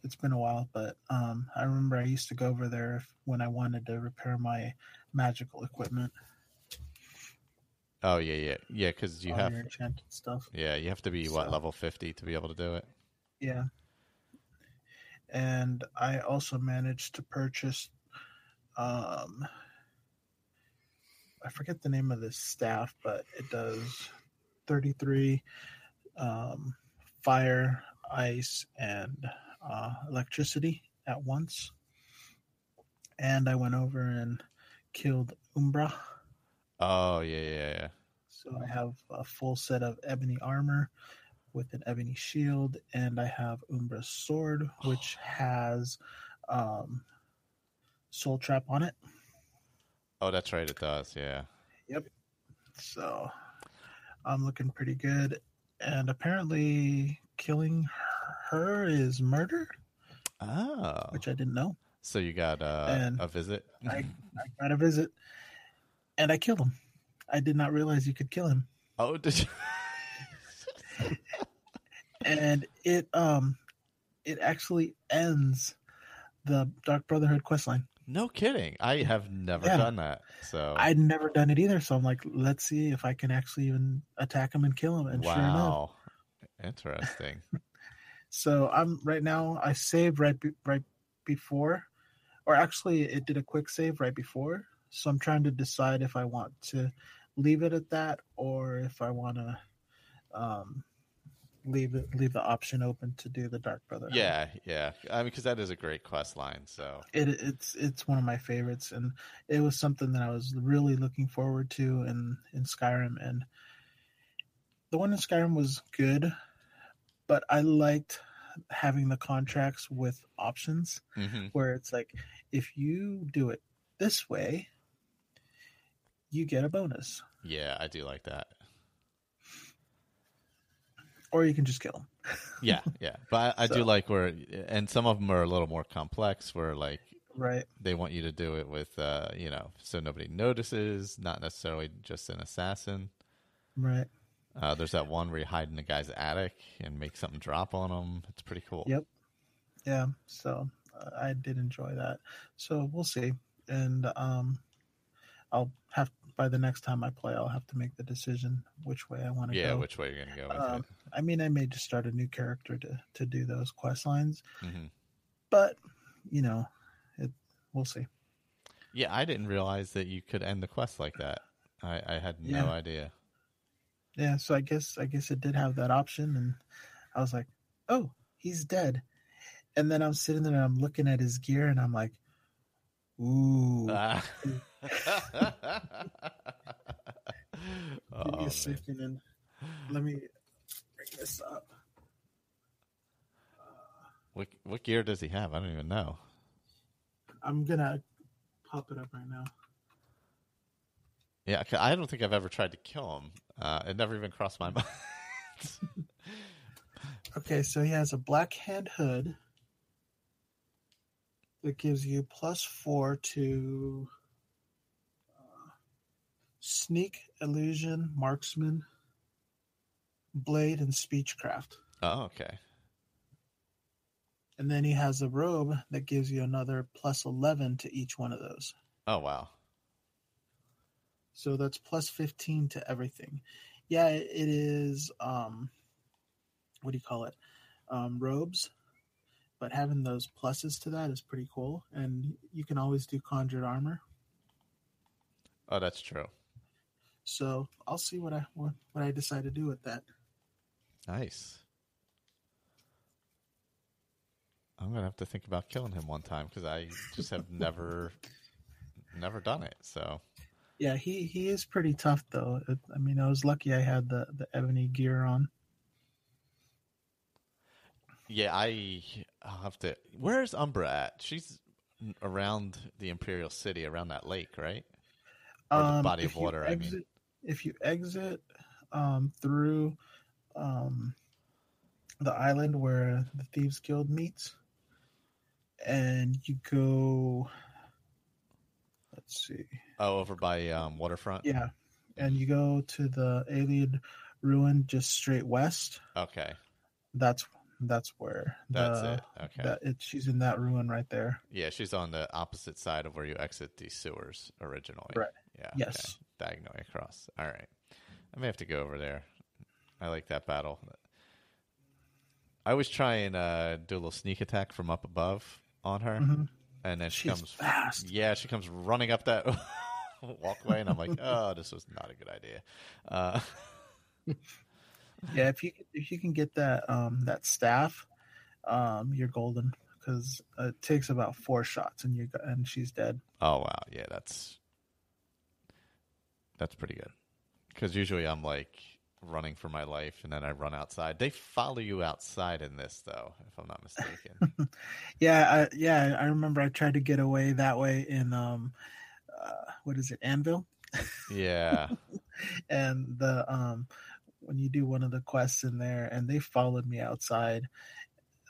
It's been a while, but I remember I used to go over there when I wanted to repair my magical equipment. Oh, yeah. Yeah, because you have... your enchanted stuff. Yeah, you have to be, level 50 to be able to do it? Yeah. And I also managed to purchase... I forget the name of this staff, but it does 33 fire, ice, and electricity at once. And I went over and killed Umbra. Oh, yeah. So I have a full set of ebony armor with an ebony shield, and I have Umbra's sword, which has soul trap on it. Oh, that's right, it does, yeah. Yep. So I'm looking pretty good. And apparently killing her is murder. Oh. Which I didn't know. So you got a visit? I got a visit. And I killed him. I did not realize you could kill him. Oh, did you? And it actually ends the Dark Brotherhood questline. No kidding. I have never done that. So I'd never done it either. So I'm like, let's see if I can actually even attack him and kill him. And sure enough. Interesting. So I'm right now. I saved right before, or actually, it did a quick save right before. So I'm trying to decide if I want to leave it at that, or if I want to leave the option open to do the Dark Brotherhood. Yeah. I mean, because that is a great quest line. So it's one of my favorites, and it was something that I was really looking forward to in Skyrim. And the one in Skyrim was good, but I liked having the contracts with options, where it's like, if you do it this way, you get a bonus. Yeah, I do like that. Or you can just kill them. Yeah. But I do like and some of them are a little more complex, where like right, they want you to do it with, so nobody notices, not necessarily just an assassin. Right. There's that one where you hide in the guy's attic and make something drop on him. It's pretty cool. Yep. Yeah. So I did enjoy that. So we'll see. And I'll have, by the next time I play, I'll have to make the decision which way I want to go. Yeah, which way you're going to go with it. I mean, I may just start a new character to do those quest lines. Mm-hmm. But, we'll see. Yeah, I didn't realize that you could end the quest like that. I had no idea. Yeah, so I guess it did have that option, and I was like, oh, he's dead. And then I'm sitting there and I'm looking at his gear, and I'm like, ooh. Give me a second, and let me bring this up. What gear does he have? I don't even know. I'm going to pop it up right now. Yeah, I don't think I've ever tried to kill him. It never even crossed my mind. Okay, so he has a black hand hood that gives you +4 to sneak, illusion, marksman, blade, and speechcraft. Oh, okay. And then he has a robe that gives you another +11 to each one of those. Oh, wow. So that's +15 to everything. Yeah, it is, what do you call it? Robes. But having those pluses to that is pretty cool. And you can always do conjured armor. Oh, that's true. So I'll see what I decide to do with that. Nice. I'm going to have to think about killing him one time because I just have never done it. So yeah, he is pretty tough though. I mean, I was lucky I had the ebony gear on. Yeah, I'll have to. Where's Umbra at? She's around the Imperial City, around that lake, right? Or the body of water. If you exit through the island where the Thieves Guild meets, and you go, let's see. Oh, over by Waterfront? Yeah. And you go to the alien ruin just straight west. Okay. That's where. That's it. Okay. She's in that ruin right there. Yeah, she's on the opposite side of where you exit the sewers originally. Right. Yeah. Yes. Okay. Diagonally across. All right. I may have to go over there. I like that battle. I always try and do a little sneak attack from up above on her. Mm-hmm. And then she comes fast. Yeah, she comes running up that walkway, and I'm like, oh, this was not a good idea. Yeah, if you can get that that staff, you're golden because it takes about 4 shots and she's dead. Oh wow, yeah, that's pretty good. Because usually I'm like running for my life, and then I run outside. They follow you outside in this, though, if I'm not mistaken. Yeah, I remember I tried to get away that way in what is it, Anvil? Yeah. And the when you do one of the quests in there, and they followed me outside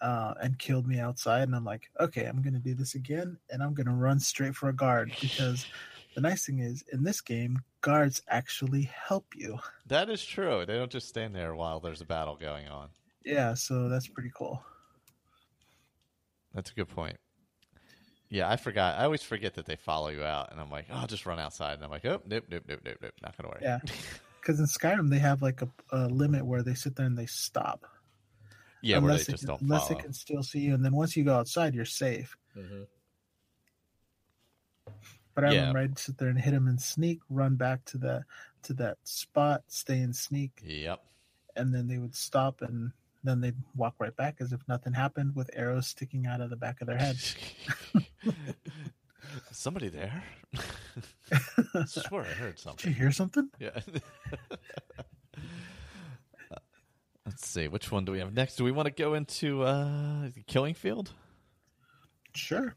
and killed me outside, and I'm like, okay, I'm gonna do this again, and I'm gonna run straight for a guard because the nice thing is in this game, guards actually help you. That is true. They don't just stand there while there's a battle going on. Yeah, so that's pretty cool. That's a good point. Yeah, I forgot. I always forget that they follow you out, and I'm like, oh, I'll just run outside. And I'm like, oh, nope, not gonna work. Yeah, because in Skyrim they have like a limit where they sit there and they stop. Yeah, where they just don't follow. Unless they can still see you, and then once you go outside, you're safe. Mm-hmm. But I remember I'd sit there and hit him and sneak, run back to that spot, stay and sneak. Yep. And then they would stop, and then they'd walk right back as if nothing happened, with arrows sticking out of the back of their head. Somebody there? I swear I heard something. Did you hear something? Yeah. Let's see. Which one do we have next? Do we want to go into the Killing Field? Sure.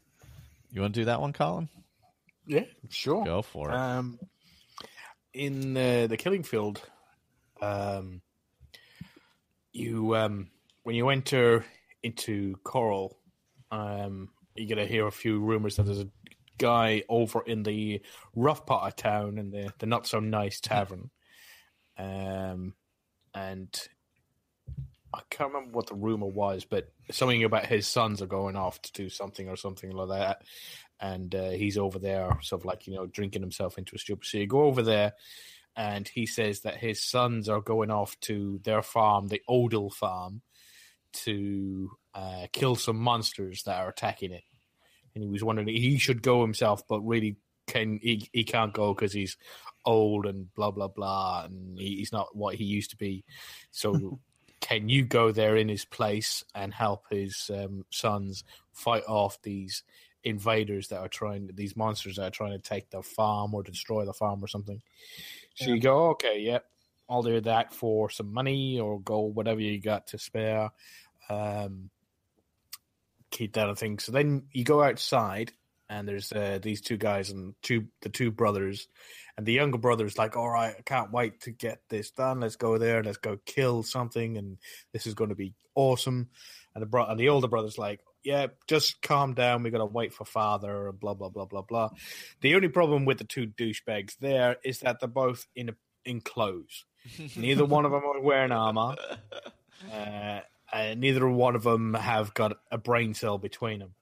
You want to do that one, Colin? Yeah, sure. Go for it. In the Killing Field, you when you enter into Coral, you're gonna hear a few rumors that there's a guy over in the rough part of town in the not so nice tavern. and I can't remember what the rumor was, but something about his sons are going off to do something or something like that. And he's over there, sort of like, drinking himself into a stupor. So you go over there, and he says that his sons are going off to their farm, the Odell farm, to kill some monsters that are attacking it. And he was wondering he should go himself, but really he can't go because he's old and blah, blah, blah, and he's not what he used to be. So can you go there in his place and help his sons fight off these invaders these monsters that are trying to take the farm or destroy the farm or something? So you go, okay, yep, I'll do that for some money or gold, whatever you got to spare. Keep that a thing. So then you go outside, and there's these two guys and the two brothers, and the younger brother's like, all right, I can't wait to get this done. Let's go there. Let's go kill something, and this is going to be awesome. And the older brother's like, yeah, just calm down. We got to wait for father, and blah, blah, blah, blah, blah. The only problem with the two douchebags there is that they're both in clothes. Neither one of them are wearing armor. Neither one of them have got a brain cell between them.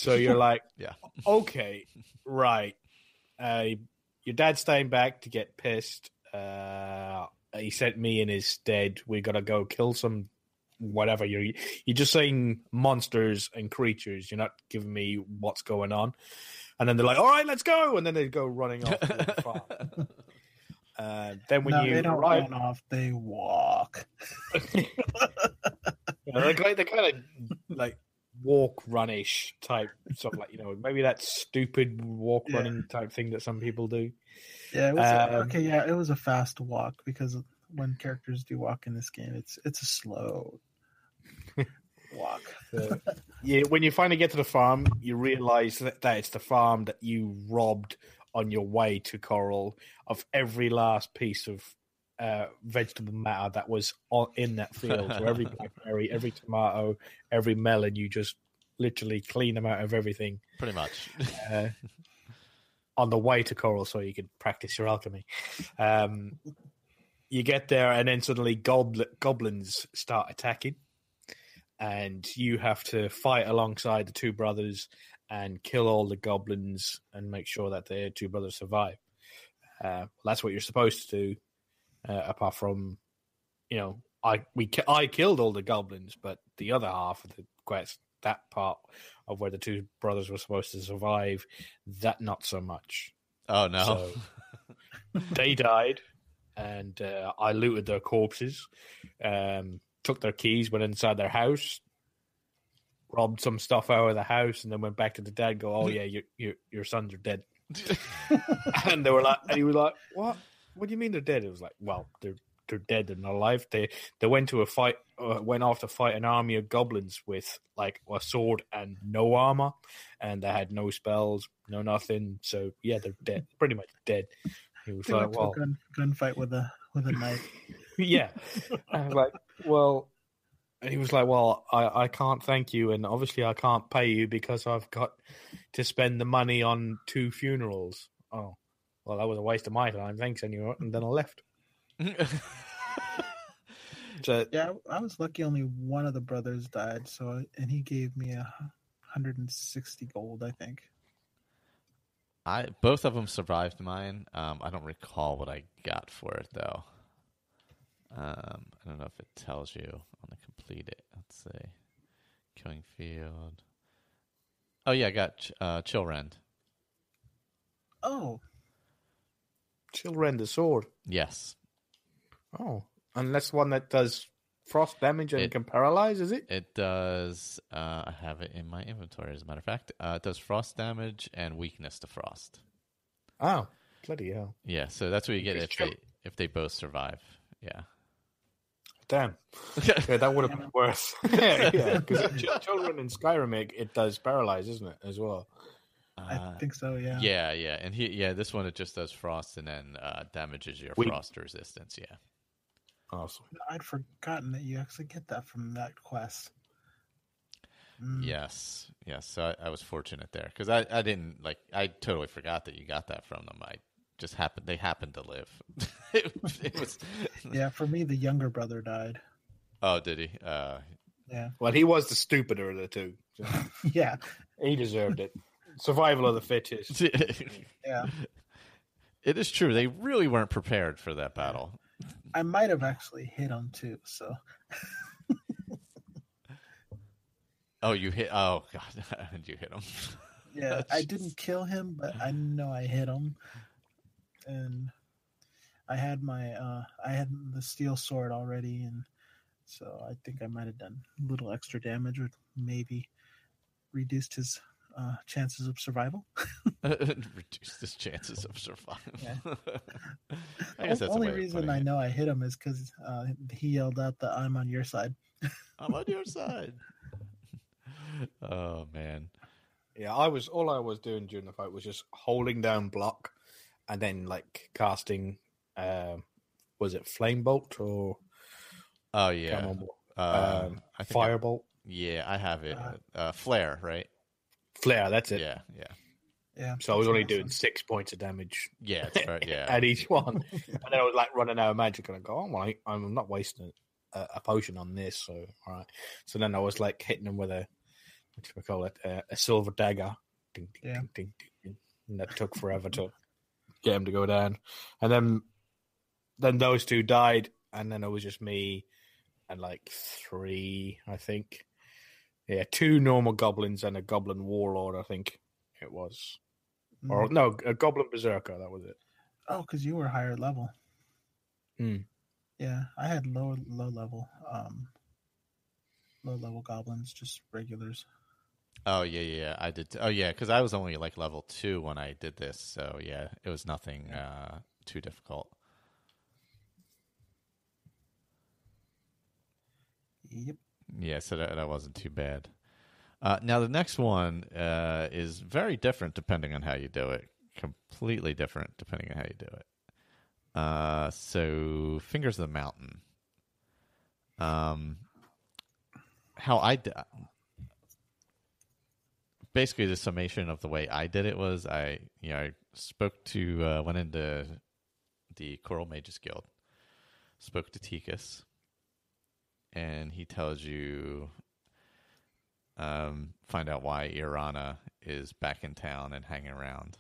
You're like, yeah, okay, right. Your dad's staying back to get pissed. He sent me in his stead. We got to go kill some whatever. You're just saying monsters and creatures. You're not giving me what's going on. And then they're like, all right, let's go. And then they go running off to the farm. Then when you they don't arrive, run off, they walk. They kind of like walk runish type stuff, like maybe that stupid walk running type thing that some people do. Yeah, it was a fast walk, because when characters do walk in this game, it's a slow walk. When you finally get to the farm, you realize that it's the farm that you robbed on your way to Coral of every last piece of vegetable matter that was in that field. So every blackberry, every tomato, every melon, you just literally clean them out of everything. Pretty much. On the way to Coral, so you can practice your alchemy. You get there, and then suddenly goblins start attacking, and you have to fight alongside the two brothers and kill all the goblins and make sure that the two brothers survive. That's what you're supposed to do. Apart from, I killed all the goblins, but the other half of the quest, that part of where the two brothers were supposed to survive, that not so much. Oh no! So they died, and I looted their corpses, took their keys, went inside their house, robbed some stuff out of the house, and then went back to the dad. And go, oh yeah, your sons are dead. And they were like, and he was like, what? What do you mean they're dead? It was like, well, they're dead. They're not alive. They went to a fight, went off to fight an army of goblins with like a sword and no armor, and they had no spells, no nothing. So yeah, they're dead, pretty much dead. He was like, well, gunfight with a knife. Yeah. I was like, well, and he was like, well, I can't thank you, and obviously I can't pay you because I've got to spend the money on 2 funerals. Oh. Well, that was a waste of my time. Thanks, anyway. And then I left. So, yeah, I was lucky. Only one of the brothers died, and he gave me 160 gold, I think. Both of them survived mine. I don't recall what I got for it though. I don't know if it tells you on the complete it. Let's see, killing field. Oh yeah, I got Chillrend. Oh. Chillrend the sword. Yes. Oh, and that's one that does frost damage and can paralyze, is it? It does. I have it in my inventory, as a matter of fact. It does frost damage and weakness to frost. Oh, bloody hell! Yeah, so that's what you get if they both survive. Yeah. Damn. Yeah, that would have been worse. Yeah, because Children in Skyrim, it does paralyze, isn't it, as well? I think so, yeah. Yeah, and this one, it just does frost and then damages your frost resistance, yeah. Awesome. I'd forgotten that you actually get that from that quest. Yes, so I was fortunate there, because I didn't, I totally forgot that you got that from them. they happened to live. it was. Yeah, for me, the younger brother died. Oh, did he? Yeah. Well, he was the stupider of the two. So Yeah. he deserved it. Survival of the fittest. Yeah. It is true. They really weren't prepared for that battle. I might have actually hit him too. So. Oh, you hit. Oh God, you hit him. Yeah, I didn't kill him, but I know I hit him, and I had the steel sword already, and so I think I might have done a little extra damage, or maybe reduced his chances of survival. Reduced his chances of survival. Yeah. I guess The that's only a way of reason putting I it. know I hit him is because he yelled out that I'm on your side. I'm on your side. Oh man. Yeah, all I was doing during the fight was just holding down block and then like casting was it flame bolt or Oh yeah. I think firebolt? Yeah, I have it. Flare, right? Flare, that's it. Yeah. Yeah. So I was only that's doing awesome. 6 points of damage. Yeah, it's right. Yeah. At each one. And then I was like running out of magic and I go, oh my, I'm not wasting a potion on this, so all right. So then I was like hitting them with a what do we call it? A silver dagger. Ding, ding, Yeah. ding, ding, ding. And that took forever to get him to go down. And then those two died, and then it was just me and like 3, I think. Yeah, 2 normal goblins and a goblin warlord, I think it was. Or no, a goblin berserker, that was it. Oh, because you were higher level. Yeah, I had low level goblins, just regulars. Oh yeah, I did. Oh yeah, because I was only like level 2 when I did this, so yeah, it was nothing too difficult. Yep. Yeah, so that wasn't too bad. Now the next one is very different depending on how you do it. Completely different depending on how you do it. So Fingers of the Mountain. How I basically the summation of the way I did it was I went into the Coral Mages Guild, spoke to Tikus, and he tells you find out why Irana is back in town and hanging around.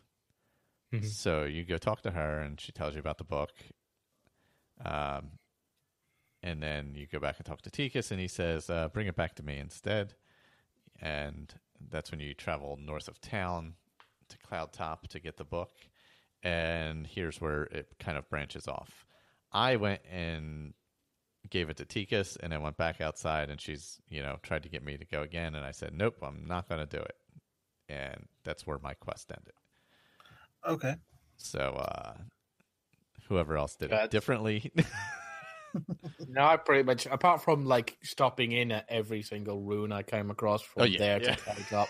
Mm-hmm. So you go talk to her, and she tells you about the book. And then you go back and talk to Tikus, and he says, bring it back to me instead. And that's when you travel north of town to Cloud Top to get the book. And here's where it kind of branches off. I went and gave it to Tikus, and then went back outside, and she's, tried to get me to go again. And I said, nope, I'm not going to do it. And that's where my quest ended. Okay. So whoever else did it differently. No, I pretty much, apart from like stopping in at every single rune I came across from there to Cloud Top,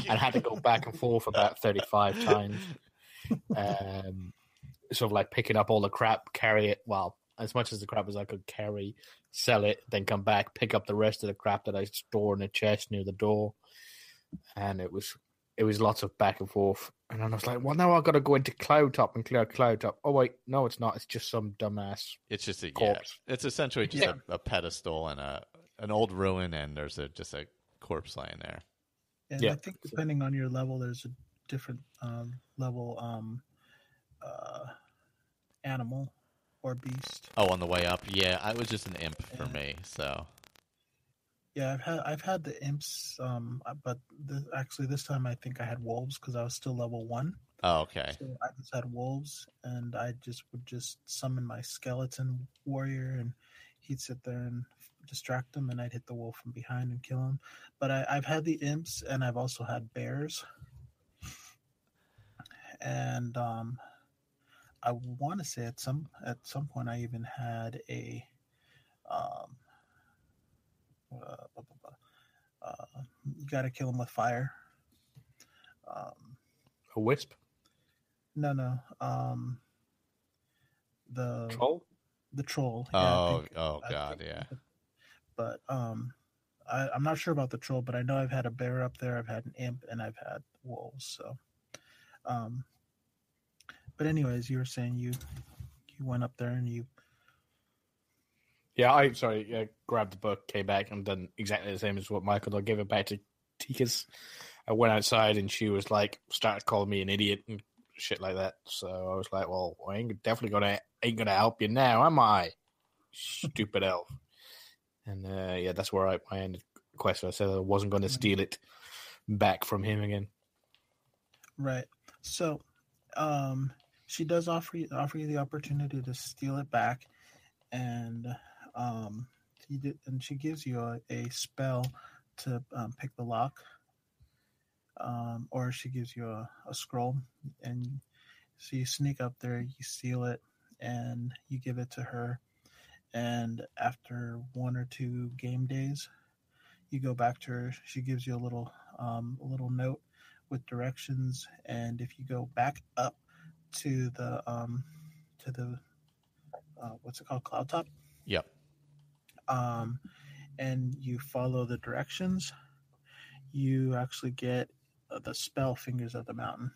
and had to go back and forth about 35 times. Sort of like picking up all the crap, carry it, well, as much as the crap as I could carry, sell it, then come back, pick up the rest of the crap that I store in a chest near the door. And it was lots of back and forth. And then I was like, well, now I've got to go into Cloud Top and clear Cloud Top. Oh, wait, no, it's not. It's just some dumbass It's just a corpse. Yeah. It's essentially just a pedestal and an old ruin, and there's just a corpse laying there. And I think depending on your level, there's a different level animal or beast. Oh, on the way up, yeah, I was just an imp for me, so. Yeah, I've had the imps, but actually this time I think I had wolves because I was still level 1. Oh, okay. So I just had wolves, and I would summon my skeleton warrior, and he'd sit there and distract him, and I'd hit the wolf from behind and kill him. But I've had the imps, and I've also had bears, and I want to say at some point I even had a you got to kill him with fire. A wisp? No. The troll. The troll. Oh, God, yeah. But I'm not sure about the troll, but I know I've had a bear up there, I've had an imp, and I've had wolves. So, But anyways, you were saying you went up there and you. Yeah, I grabbed the book, came back, and done exactly the same as what Michael did. I gave it back to Tika's. I went outside, and she was like, started calling me an idiot and shit like that. So I was like, well, I ain't gonna help you now, am I? Stupid elf. And yeah, that's where I ended the quest. I said I wasn't going to steal it back from him again. Right. So, she does offer you the opportunity to steal it back, and she gives you a spell to pick the lock, or she gives you a scroll, and so you sneak up there, you steal it, and you give it to her. And after 1 or 2 game days, you go back to her. She gives you a little note with directions, and if you go back up to the what's it called, Cloud Top? Yep. And you follow the directions, you actually get the spell Fingers of the Mountain,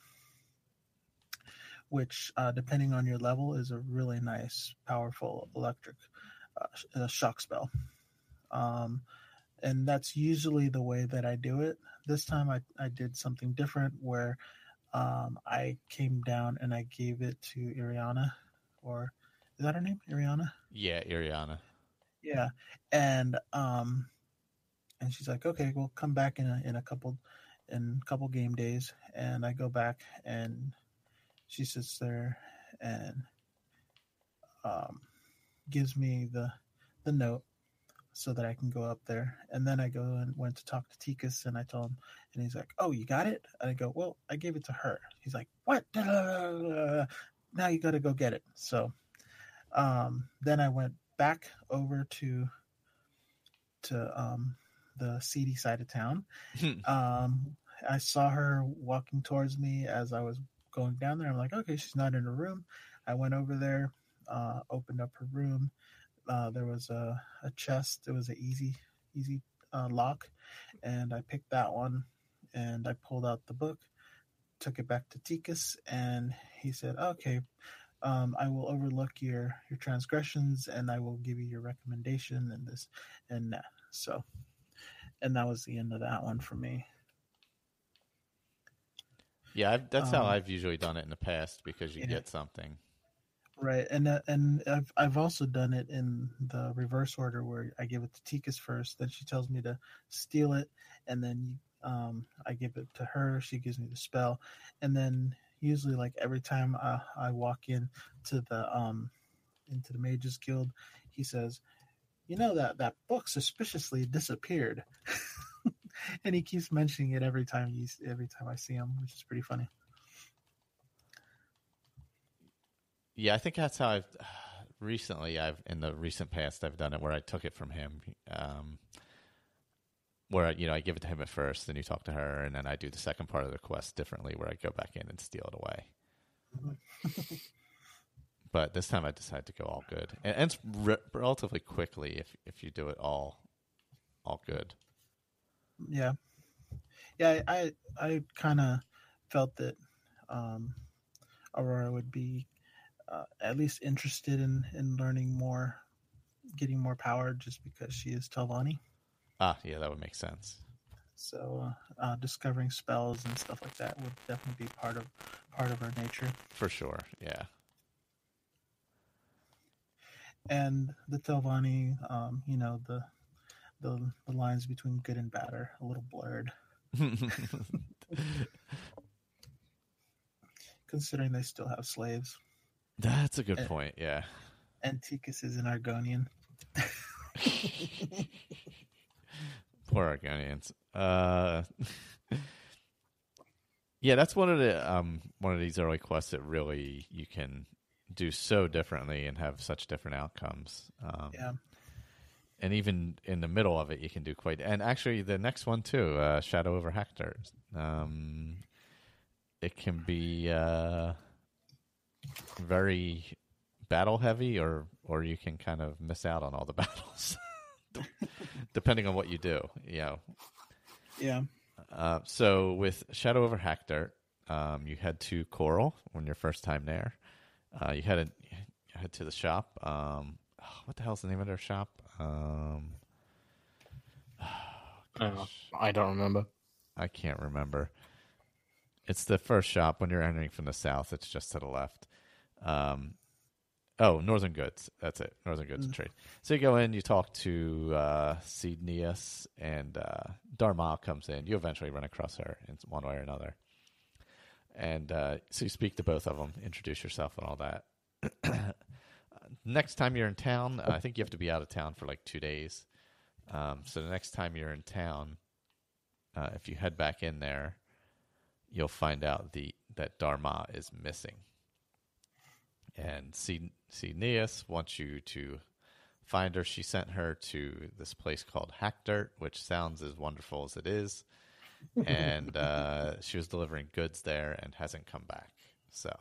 which, depending on your level, is a really nice, powerful electric shock spell. And that's usually the way that I do it. This time I did something different where I came down and I gave it to Iriana, or is that her name? Iriana? Yeah, Iriana. Yeah. And she's like, okay, we'll come back in a couple game days. And I go back and she sits there and gives me the note so that I can go up there. And then I go and went to talk to Tikas, and I told him, and he's like, oh, you got it? And I go, well, I gave it to her. He's like, what? Now you got to go get it. So then I went back over to the seedy side of town. I saw her walking towards me as I was going down there. I'm like, okay, she's not in her room. I went over there, opened up her room. There was a chest. It was an easy lock, and I picked that one, and I pulled out the book, took it back to Tikas, and he said, okay, I will overlook your transgressions, and I will give you your recommendation and this and that. So, and that was the end of that one for me. Yeah, that's how I've usually done it in the past, because you get something. Right, and I've also done it in the reverse order, where I give it to Tikas first, then she tells me to steal it, and then I give it to her. She gives me the spell, and then usually, like, every time I walk in to into the Mages Guild, he says, "You know that book suspiciously disappeared," and he keeps mentioning it every time I see him, which is pretty funny. Yeah, I think that's how I've in the recent past, I've done it where I took it from him, where I give it to him at first, then you talk to her, and then I do the second part of the quest differently, where I go back in and steal it away. Mm-hmm. But this time I decided to go all good, and it's relatively quickly if you do it all good. Yeah. I kind of felt that Aurora would be at least interested in learning more, getting more power, just because she is Telvanni. Yeah, that would make sense. So discovering spells and stuff like that would definitely be part of her nature. For sure, yeah. And the Telvanni, the lines between good and bad are a little blurred. Considering they still have slaves. That's a good point, yeah. And Tikas is an Argonian. Poor Argonians. Yeah, that's one of these early quests that really you can do so differently and have such different outcomes. Yeah. And even in the middle of it, you can do quite... And actually, the next one, too, Shadow over Hector. It can be very battle-heavy, or you can kind of miss out on all the battles, depending on what you do, Yeah. So with Shadow over Hector, you head to Coral when your first time there. You head to the shop. What the hell's the name of their shop? I don't remember. I can't remember. It's the first shop when you're entering from the south. It's just to the left. Northern Goods. That's it. Northern Goods and Trade. So you go in, you talk to Cneus, and Dharma comes in. You eventually run across her in one way or another. And so you speak to both of them, introduce yourself and all that. Next time you're in town, I think you have to be out of town for like 2 days. So the next time you're in town, if you head back in there, you'll find out that Dharma is missing. And Cneus wants you to find her. She sent her to this place called Hackdirt, which sounds as wonderful as it is. And she was delivering goods there and hasn't come back. So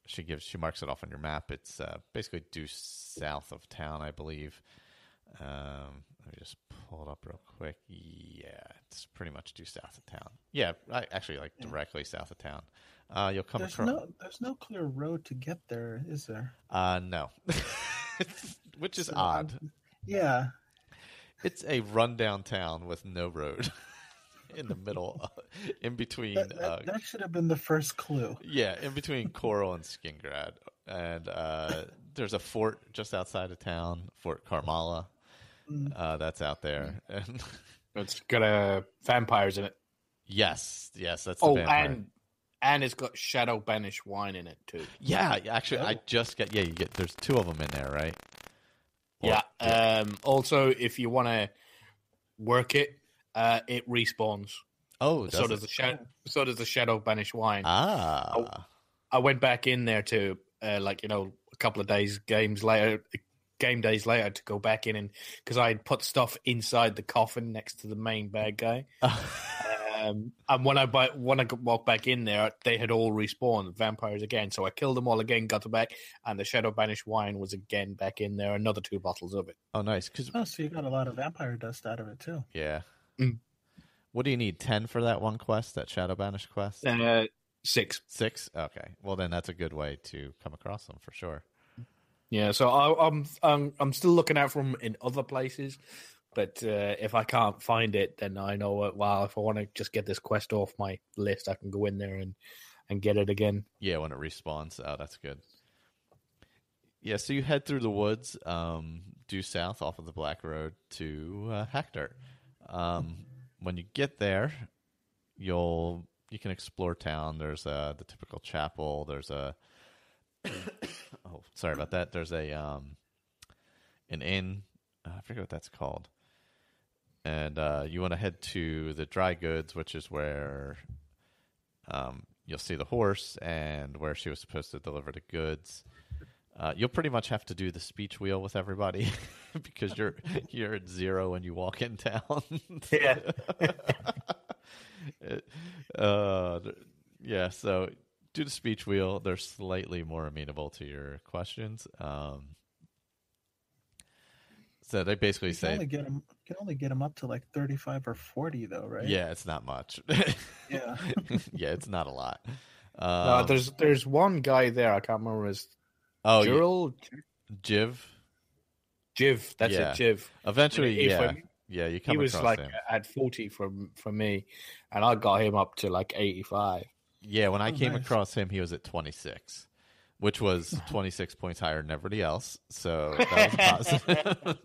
she marks it off on your map. It's basically due south of town, I believe. Let me just pull it up real quick. Yeah, it's pretty much due south of town. Yeah, directly south of town. You'll come across. There's no clear road to get there, is there? No, which is odd. Yeah, it's a rundown town with no road in the middle, in between. That should have been the first clue. Yeah, in between Coral and Skingrad, and there's a fort just outside of town, Fort Carmala. That's out there, and it's got vampires in it. Yes, that's the vampire. And it's got Shadow Banish wine in it too. Yeah, actually, I just get. Yeah, there's 2 of them in there, right? Yeah. Also, if you want to work it, it respawns. Oh, so does the Shadow Banish wine. Ah, I went back in there to a couple of game days later to go back in, and because I had put stuff inside the coffin next to the main bad guy. And when I walked back in there, they had all respawned, vampires again. So I killed them all again, got them back, and the Shadow Banish wine was again back in there, another 2 bottles of it. Oh, nice. So you got a lot of vampire dust out of it, too. Yeah. What do you need, 10 for that one quest, that Shadow Banish quest? 6. 6? Okay. Well, then that's a good way to come across them, for sure. Yeah, so I'm still looking out for them in other places. But if I can't find it, then I know if I want to just get this quest off my list, I can go in there and get it again. Yeah, when it respawns. Oh, that's good. Yeah, so you head through the woods due south off of the Black Road to Hackdirt. When you get there, you can explore town. There's the typical chapel. There's a oh, sorry about that. There's an inn. I forget what that's called. And you want to head to the dry goods, which is where you'll see the horse and where she was supposed to deliver the goods. You'll pretty much have to do the speech wheel with everybody because you're at 0 when you walk in town. Yeah. Yeah, so do the speech wheel. They're slightly more amenable to your questions. So they basically say you can only get them up to like 35 or 40 though, right? Yeah, it's not much. Yeah. Yeah, it's not a lot. There's one guy there, I can't remember his Jiv. That's it, Jiv. Eventually, you come he was across like him. at 40 for me, and I got him up to like 85. Yeah, when I came across him, he was at 26. Which was 26 points higher than everybody else, so that was positive.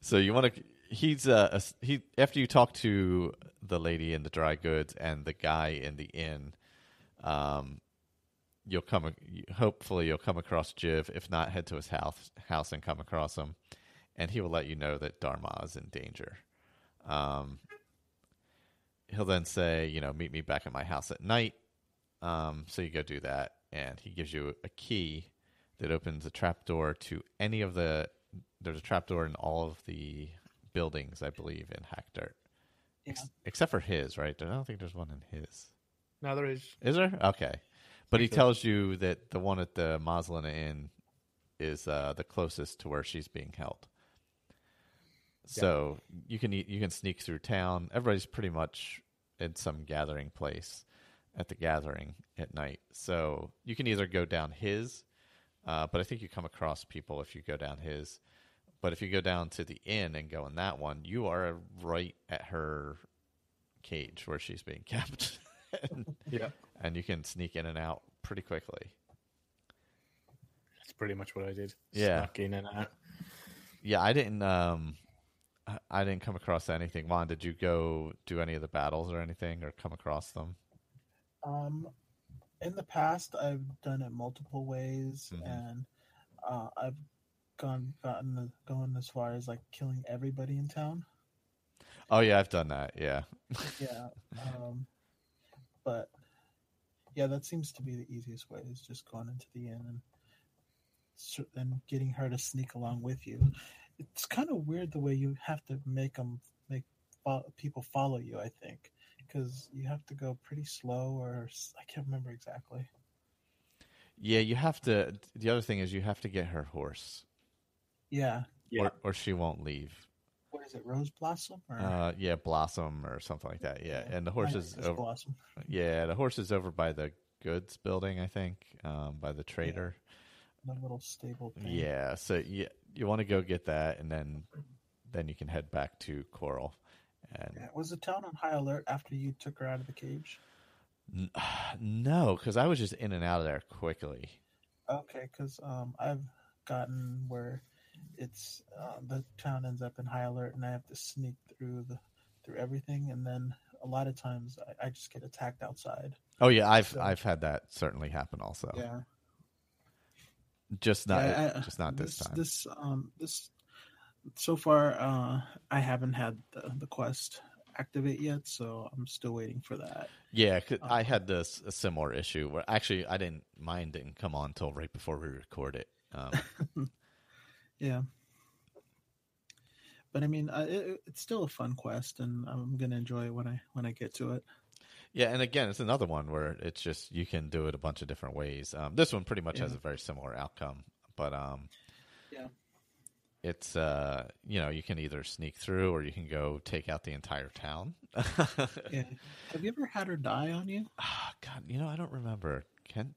So you want to? He's after you talk to the lady in the dry goods and the guy in the inn, hopefully you'll come across Jiv. If not, head to his house and come across him, and he will let you know that Dharma is in danger. He'll then say, meet me back at my house at night. So you go do that, and he gives you a key that opens a trapdoor to any of the. There's a trapdoor in all of the buildings, I believe, in Hackdirt, except for his. Right? I don't think there's one in his. No, there is. Is there? Okay, but he tells you that the one at the Moslin Inn is the closest to where she's being held. So you can sneak through town. Everybody's pretty much in some gathering place at the gathering at night. So you can either go down his, but I think you come across people if you go down his. But if you go down to the inn and go in that one, you are right at her cage where she's being kept. And you can sneak in and out pretty quickly. That's pretty much what I did. Yeah. Snuck in and out. Yeah, I didn't come across anything. Juan, did you go do any of the battles or anything, or come across them? In the past, I've done it multiple ways, and I've gone as far as like killing everybody in town. Oh yeah, I've done that. Yeah. Yeah. But yeah, that seems to be the easiest way, is just going into the inn and getting her to sneak along with you. It's kind of weird the way you have to make people follow you, I think, because you have to go pretty slow, or I can't remember exactly. Yeah, you have to. The other thing is you have to get her horse. Yeah. Or she won't leave. What is it, Rose Blossom? Or? Yeah, Blossom or something like that. Yeah, and the horse is over. Blossom. Yeah, the horse is over by the goods building, I think, by the trader. Yeah. The little stable thing. Yeah, so you want to go get that, and then you can head back to Coral. And was the town on high alert after you took her out of the cage? No, because I was just in and out of there quickly. Okay, because I've gotten where it's the town ends up in high alert, and I have to sneak through everything, and then a lot of times I just get attacked outside. Oh yeah, I've had that certainly happen also. Yeah, just not this time. This so far I haven't had the quest activate yet, so I'm still waiting for that. Yeah, I had a similar issue where actually mine didn't come on until right before we record it. Yeah, but I mean, it's still a fun quest, and I'm gonna enjoy it when I get to it. Yeah, and again, it's another one where it's just you can do it a bunch of different ways. This one pretty much has a very similar outcome, but it's you can either sneak through or you can go take out the entire town. Yeah, have you ever had her die on you? Oh, God, I don't remember.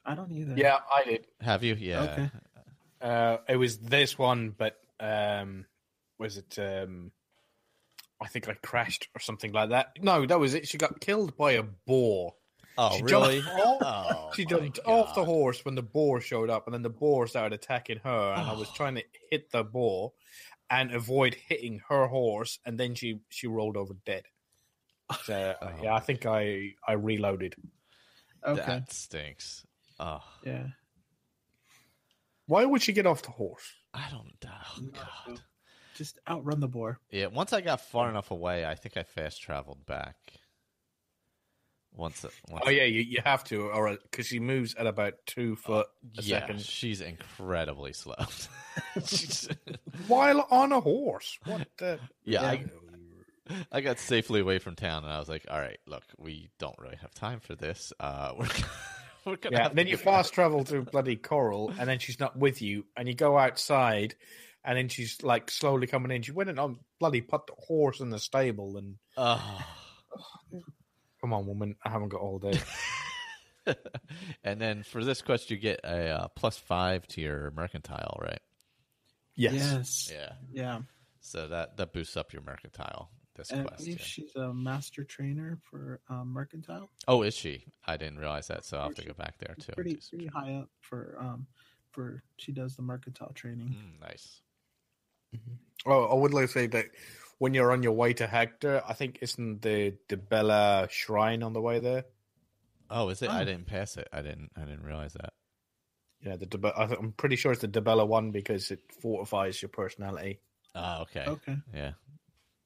I don't either. Yeah, I did. Have you? Yeah. Okay. It was this one, but was it? I think I crashed or something like that. No, that was it. She got killed by a boar. Oh, she really? She jumped off the horse when the boar showed up, and then the boar started attacking her, and I was trying to hit the boar and avoid hitting her horse, and then she rolled over dead. So, yeah, I think I reloaded. Okay. That stinks. Oh. Yeah. Why would she get off the horse? I don't know. God. Just outrun the boar. Yeah, once I got far enough away, I think I fast traveled back. Once oh yeah, you have to, or because she moves at about 2 foot a second. She's incredibly slow. While on a horse. What the? Yeah, I got safely away from town, and I was like, "All right, look, we don't really have time for this. We're gonna." Yeah. Then you fast travel through bloody Coral, and then she's not with you, and you go outside, and then she's like slowly coming in. She went and bloody put the horse in the stable, and come on, woman, I haven't got all day. And then for this quest, you get a +5 to your mercantile, right? Yes. Yeah. So that boosts up your mercantile. This I quest. believe she's a master trainer for mercantile. Oh, is she? I didn't realize that, so I'll have to go back there too. Pretty high up for she does the mercantile training. Nice. Mm-hmm. Oh, I would like to say that when you're on your way to Hector, I think isn't the Bella Shrine on the way there? Oh, is it? I didn't pass it. I didn't realize that. Yeah, I'm pretty sure it's the Debella one because it fortifies your personality. Oh, okay. Okay. Yeah,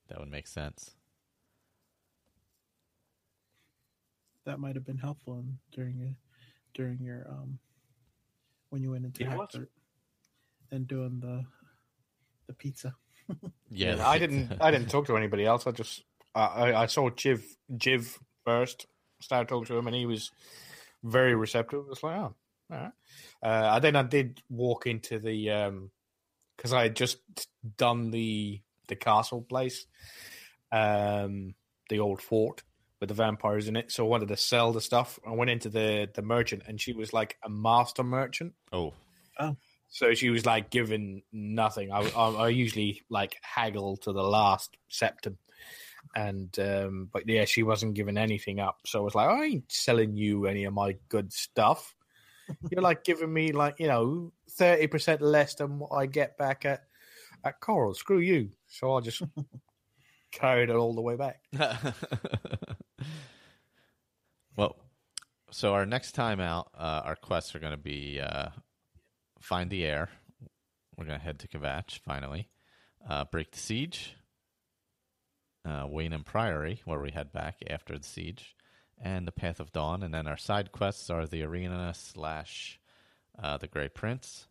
that would make sense. That might have been helpful during your when you went into Hector and doing the pizza. Yeah, I didn't talk to anybody else. I saw Jiv first. Started talking to him, and he was very receptive. It was like, oh, all right. And then I did walk into the because I had just done the castle place, the old fort, with the vampires in it. So I wanted to sell the stuff. I went into the merchant, and she was like a master merchant. Oh. So she was like giving nothing. I usually like haggle to the last septum. And but yeah, she wasn't giving anything up. So I was like, I ain't selling you any of my good stuff. You're like giving me 30% less than what I get back at Coral. Screw you. So I just carried it all the way back. Well, so our next time out, our quests are going to be find the heir. We're going to head to Kvatch finally, break the siege. Wayne and Priory, where we head back after the siege, and the Path of Dawn. And then our side quests are the Arena / the Grey Prince,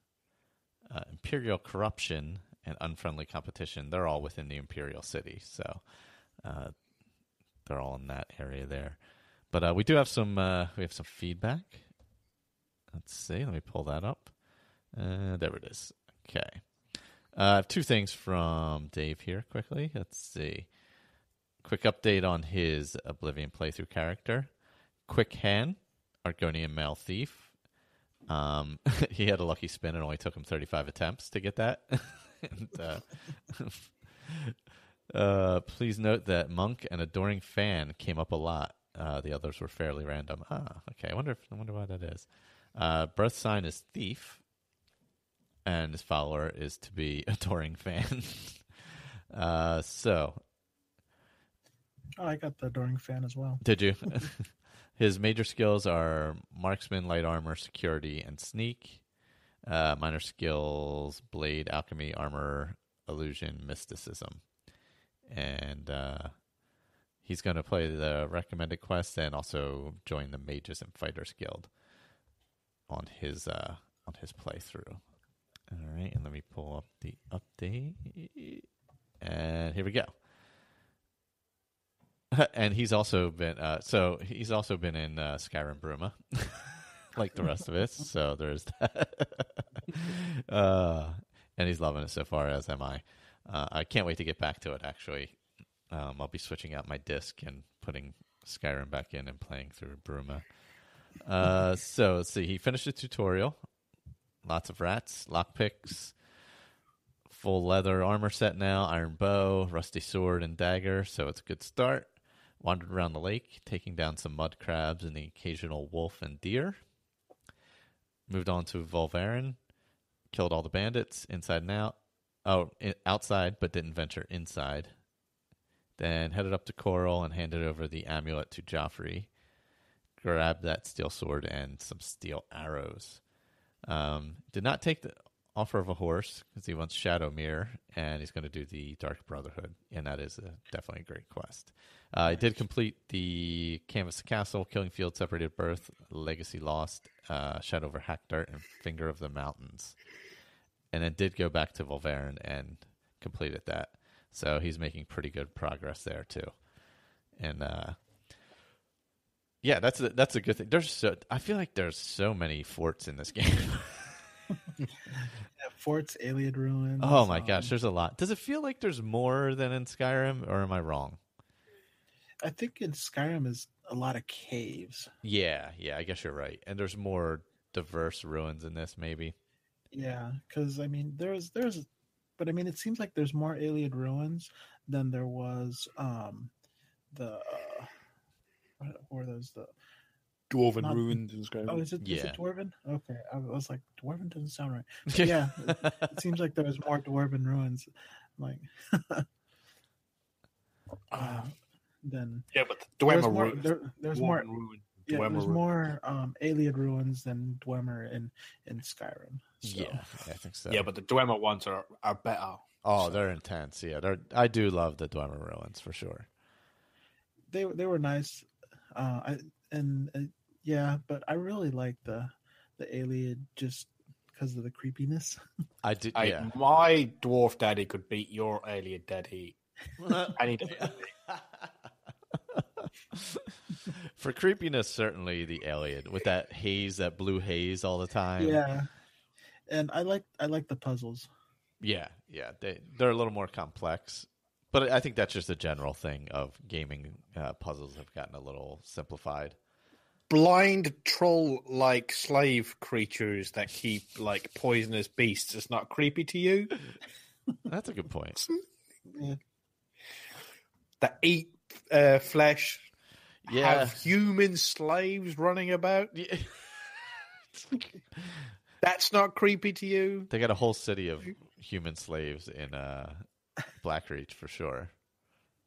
Imperial Corruption, and Unfriendly Competition. They're all within the Imperial City, so they're all in that area there. But we do have some feedback. Let's see. Let me pull that up. There it is. Okay. I have two things from Dave here quickly. Let's see. Quick update on his Oblivion playthrough character. Quick Hand, Argonian Male Thief. He had a lucky spin. It only took him 35 attempts to get that. And, please note that Monk and Adoring Fan came up a lot. The others were fairly random. Okay. I wonder why that is. Birth sign is Thief, and his follower is to be Adoring Fan. So. Oh, I got the Adoring Fan as well. Did you? His major skills are Marksman, Light Armor, Security, and Sneak. Minor skills, Blade, Alchemy, Armor, Illusion, Mysticism. And he's going to play the recommended quest and also join the Mages and Fighters Guild on his playthrough. All right, and let me pull up the update. And here we go. And he's also been in Skyrim Bruma, like the rest of us. So there's that. And he's loving it so far, as am I. I can't wait to get back to it. Actually, I'll be switching out my disc and putting Skyrim back in and playing through Bruma. So let's see. He finished the tutorial. Lots of rats, lockpicks. Full leather armor set now, iron bow, rusty sword, and dagger. So it's a good start. Wandered around the lake, taking down some mud crabs and the occasional wolf and deer. Moved on to Volvaren. Killed all the bandits inside and out. Outside, but didn't venture inside. Then headed up to Coral and handed over the amulet to Joffrey. Grabbed that steel sword and some steel arrows. Did not take the offer of a horse because he wants Shadowmere, and he's going to do the Dark Brotherhood, and that is definitely a great quest. I did complete the Canvas Castle, Killing Field, Separated Birth, Legacy Lost, Shadow over Hackdart, and Finger of the Mountains. And then did go back to Volvaren and completed that. So he's making pretty good progress there too. And yeah, that's a good thing. I feel like there's so many forts in this game. Yeah, forts, alien ruins. Oh my gosh, there's a lot. Does it feel like there's more than in Skyrim, or am I wrong? I think in Skyrim is a lot of caves. Yeah, I guess you're right. And there's more diverse ruins in this, maybe. Yeah, because I mean, there's, but I mean, it seems like there's more alien ruins than there was what were those the Dwarven ruins in Skyrim. Oh, is it Dwarven? Okay, I was like, Dwarven doesn't sound right. But yeah, it seems like there was more Dwarven ruins, like. Then but the Dwemer ruins. There's more. Yeah, there's more alien ruins than Dwemer in Skyrim. So. Yeah, I think so. Yeah, but the Dwemer ones are better. Oh, they're intense. Yeah, I do love the Dwemer ruins for sure. They were nice, yeah, but I really like the alien just because of the creepiness. I did. Yeah, my dwarf daddy could beat your alien daddy any day. For creepiness, certainly the alien with that haze, that blue haze all the time. Yeah, and I like the puzzles. Yeah, they're a little more complex, But I think that's just a general thing of gaming. Puzzles have gotten a little simplified. Blind troll-like slave creatures that keep like poisonous beasts is not creepy to you? That's a good point. Yeah. That eat flesh, Yeah. have human slaves running about? Yeah. That's not creepy to you? They got a whole city of human slaves in Blackreach for sure.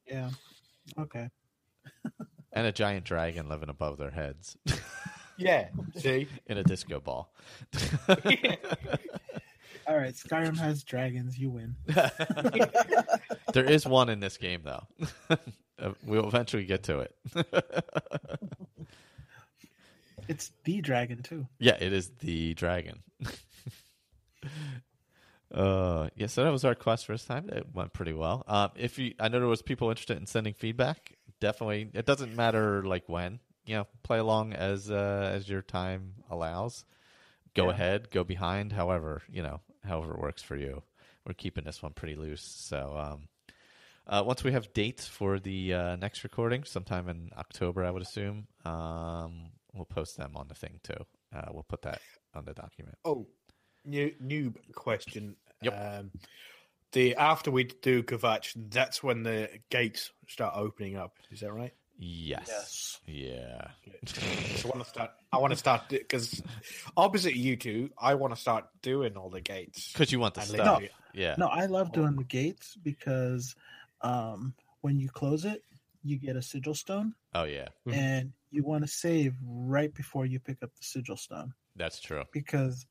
Yeah. Okay. And a giant dragon living above their heads. Yeah, see? In a disco ball. All right, Skyrim has dragons. You win. There is one in this game, though. We'll eventually get to it. It's the dragon, too. Yeah, it is the dragon. Yeah, so that was our quest for this time. It went pretty well. I know there was people interested in sending feedback. Definitely, it doesn't matter like when. Play along as your time allows. Go ahead, go behind. However it works for you. We're keeping this one pretty loose. So once we have dates for the next recording, sometime in October, I would assume, we'll post them on the thing too. We'll put that on the document. Oh, new question. Yep. After we do Kvatch, that's when the gates start opening up. Is that right? Yes. Yeah. So I want to start because opposite you two, I want to start doing all the gates Because you want the And stuff. No. Yeah. No, I love doing the gates because when you close it, you get a sigil stone, Oh yeah, Mhm. and you want to save right before you pick up the sigil stone that's true. because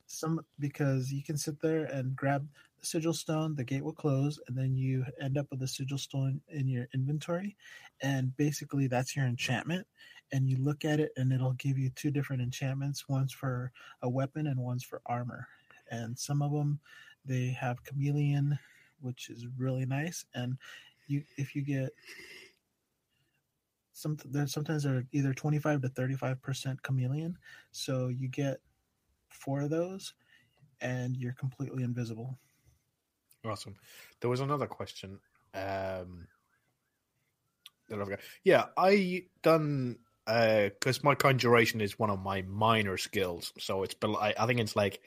you can sit there and grab the sigil stone, the gate will close, and then you end up with the sigil stone in your inventory, and basically that's your enchantment. And you look at it, and it'll give you two different enchantments: one's for a weapon and one's for armor. And some of them, they have chameleon, which is really nice. And if you get sometimes they're either 25 to 35% chameleon, so you get 4 of those, and you're completely invisible. Awesome. There was another question. That I've got. Yeah, I done because my conjuration is one of my minor skills, so it's I think it's like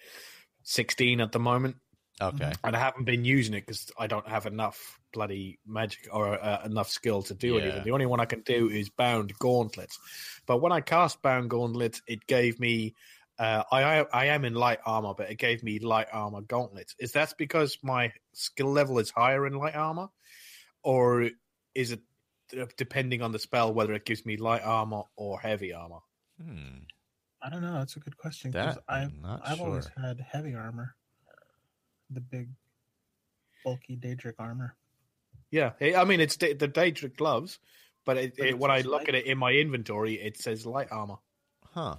16 at the moment, Okay. and I haven't been using it because I don't have enough bloody magic or enough skill to do anything. The only one I can do is bound gauntlets, but when I cast bound gauntlets, it gave me. I am in light armor, but it gave me light armor gauntlets. Is that because my skill level is higher in light armor, or is it depending on the spell whether it gives me light armor or heavy armor? I don't know. That's a good question because That I'm not I've always sure. had heavy armor, the big, bulky Daedric armor. Yeah, I mean it's the Daedric gloves, but when I look light? at it in my inventory, it says light armor. Huh.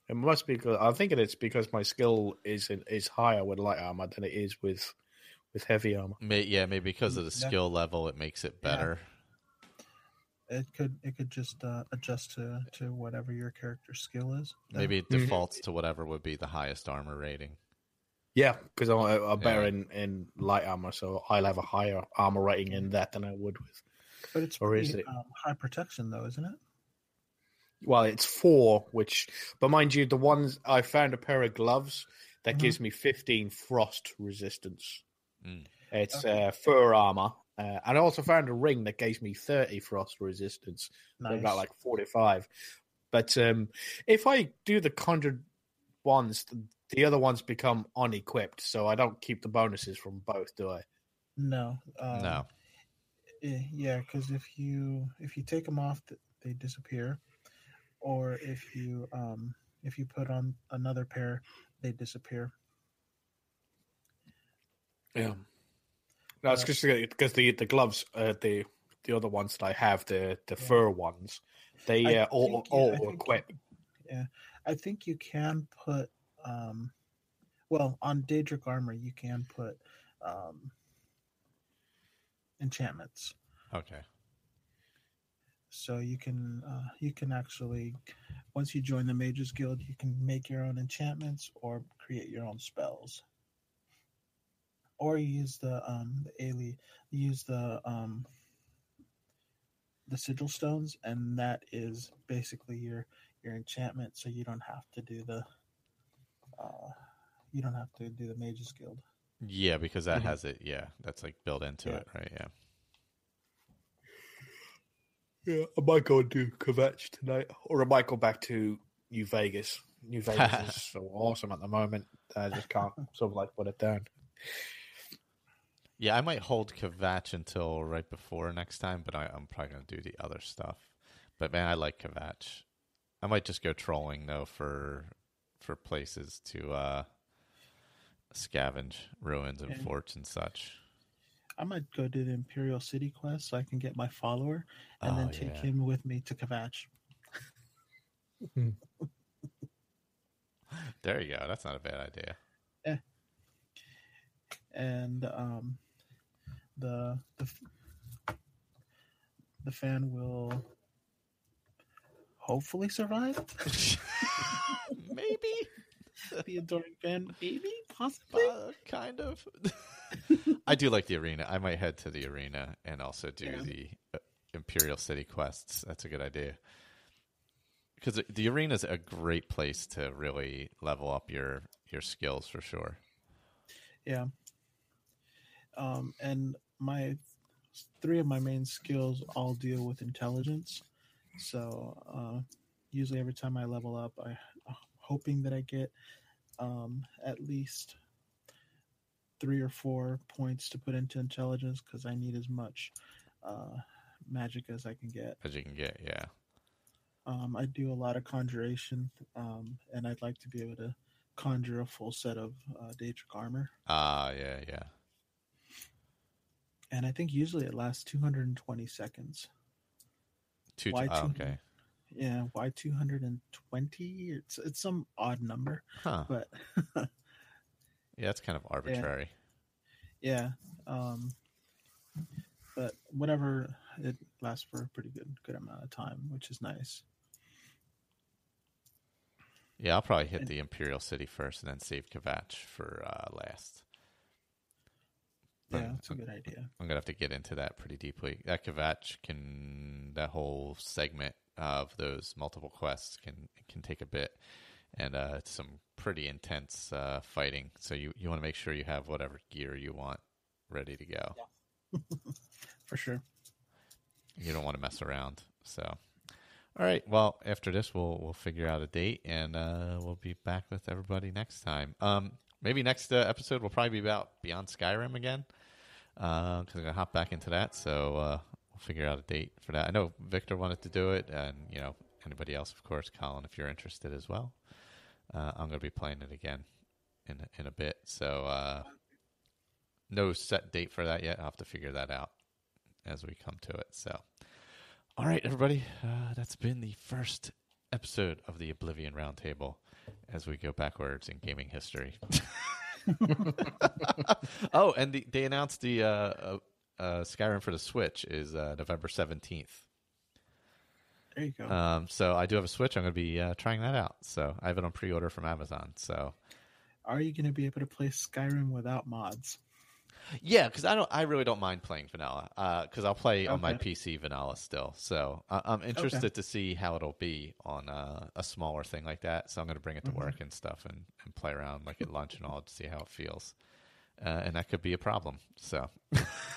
It must be because I think it's because my skill is higher with light armor than it is with heavy armor. Maybe because of the skill level, it makes it better. It could just adjust to whatever your character's skill is. Maybe it defaults to whatever would be the highest armor rating. Yeah, because I'm better in light armor, so I'll have a higher armor rating in that than I would with. But it's Or is pretty, it? high protection, though, isn't it? Well, it's 4, but mind you, the ones I found a pair of gloves that gives me 15 frost resistance. It's fur armor, and I also found a ring that gives me 30 frost resistance. Nice. I've got like 45. But if I do the conjured ones, the other ones become unequipped, so I don't keep the bonuses from both, do I? No. No. Yeah, because if you take them off, they disappear. Or if you put on another pair, they disappear. Yeah. No, it's just because the gloves, the other ones that I have, the fur ones, they all equip. Yeah, I think you can put. Well, on Daedric armor, you can put enchantments. Okay. So you can actually, once you join the Mages Guild, you can make your own enchantments or create your own spells. or you use the you use the sigil stones, and that is basically your enchantment. So you don't have to do the Mage's Guild. Yeah, because that has it. Yeah, that's like built into it, right? Yeah. Yeah, I might go and do Kvetch tonight, or I might go back to New Vegas. New Vegas is so awesome at the moment. I just can't sort of like put it down. Yeah, I might hold Kvetch until right before next time, but I'm probably going to do the other stuff. But man, I like Kvetch. I might just go trolling though for places to scavenge ruins and forts and such. I might go do the Imperial City quest so I can get my follower and then take him with me to Kvetch. There you go. That's not a bad idea. Yeah. And the fan will hopefully survive. Maybe. The adoring fan, maybe, possibly, kind of. I do like the arena. I might head to the arena and also do the Imperial City quests. That's a good idea. Because the arena is a great place to really level up your skills for sure. Yeah. And my 3 of my main skills all deal with intelligence. So usually every time I level up, I'm hoping that I get at least 3 or 4 points to put into intelligence because I need as much magic as I can get. As you can get, yeah. I do a lot of conjuration, and I'd like to be able to conjure a full set of Daedric armor. Yeah. And I think usually it lasts 220 seconds. Okay. Yeah, why 220? It's some odd number. Huh. But yeah, it's kind of arbitrary. Yeah. But whatever, it lasts for a pretty good amount of time, which is nice. Yeah, I'll probably hit the Imperial City first and then save Kvetch for last. Yeah, that's a good idea. I'm going to have to get into that pretty deeply. That Kvetch that whole segment of those multiple quests can take a bit. And it's some pretty intense fighting. So you want to make sure you have whatever gear you want ready to go. Yeah. For sure. You don't want to mess around. So, all right. Well, after this, we'll figure out a date, and we'll be back with everybody next time. Maybe next episode will probably be about Beyond Skyrim again, because I'm gonna hop back into that. So we'll figure out a date for that. I know Victor wanted to do it, and anybody else, of course, Colin, if you're interested as well. I'm gonna be playing it again in a bit. So no set date for that yet. I'll have to figure that out as we come to it. So, all right, everybody, that's been the first episode of the Oblivion Roundtable as we go backwards in gaming history. Oh, and they announced the Skyrim for the Switch is November 17th. There you go. So I do have a Switch. I'm going to be trying that out. So I have it on pre-order from Amazon. So, are you going to be able to play Skyrim without mods? Yeah, because I really don't mind playing vanilla. Because I'll play on my PC vanilla still. So I'm interested to see how it'll be on a smaller thing like that. So I'm going to bring it to work and stuff and play around like at lunch and all to see how it feels. And that could be a problem. So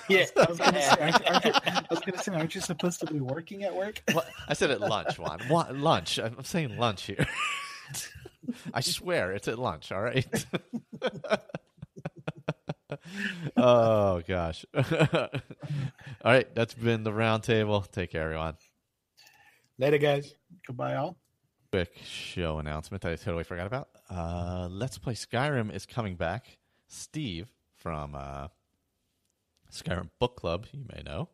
yeah, I was going to say, aren't you supposed to be working at work? Well, I said at lunch, Juan. Lunch. I'm saying lunch here. I swear it's at lunch. All right. Oh gosh. All right, that's been the Roundtable. Take care, everyone. Later, guys. Goodbye, all. Quick show announcement that I totally forgot about. Let's Play Skyrim is coming back. Steve from Skyrim Book Club, you may know,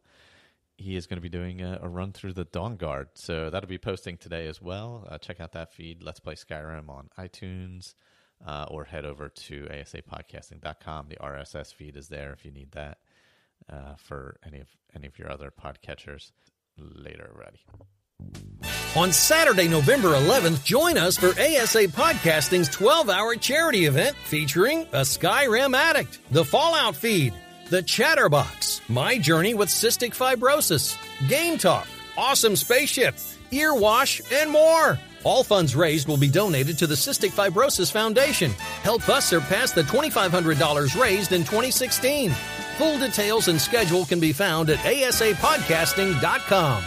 he is going to be doing a run through the Dawn Guard. So that'll be posting today as well. Check out that feed. Let's Play Skyrim on iTunes. Or head over to asapodcasting.com. The RSS feed is there if you need that for any of your other podcatchers. Later, everybody. On Saturday, November 11th, join us for ASA Podcasting's 12-hour charity event featuring a Skyrim Addict, the Fallout Feed, the Chatterbox, My Journey with Cystic Fibrosis, Game Talk, Awesome Spaceship, Ear Wash, and more. All funds raised will be donated to the Cystic Fibrosis Foundation. Help us surpass the $2,500 raised in 2016. Full details and schedule can be found at asapodcasting.com.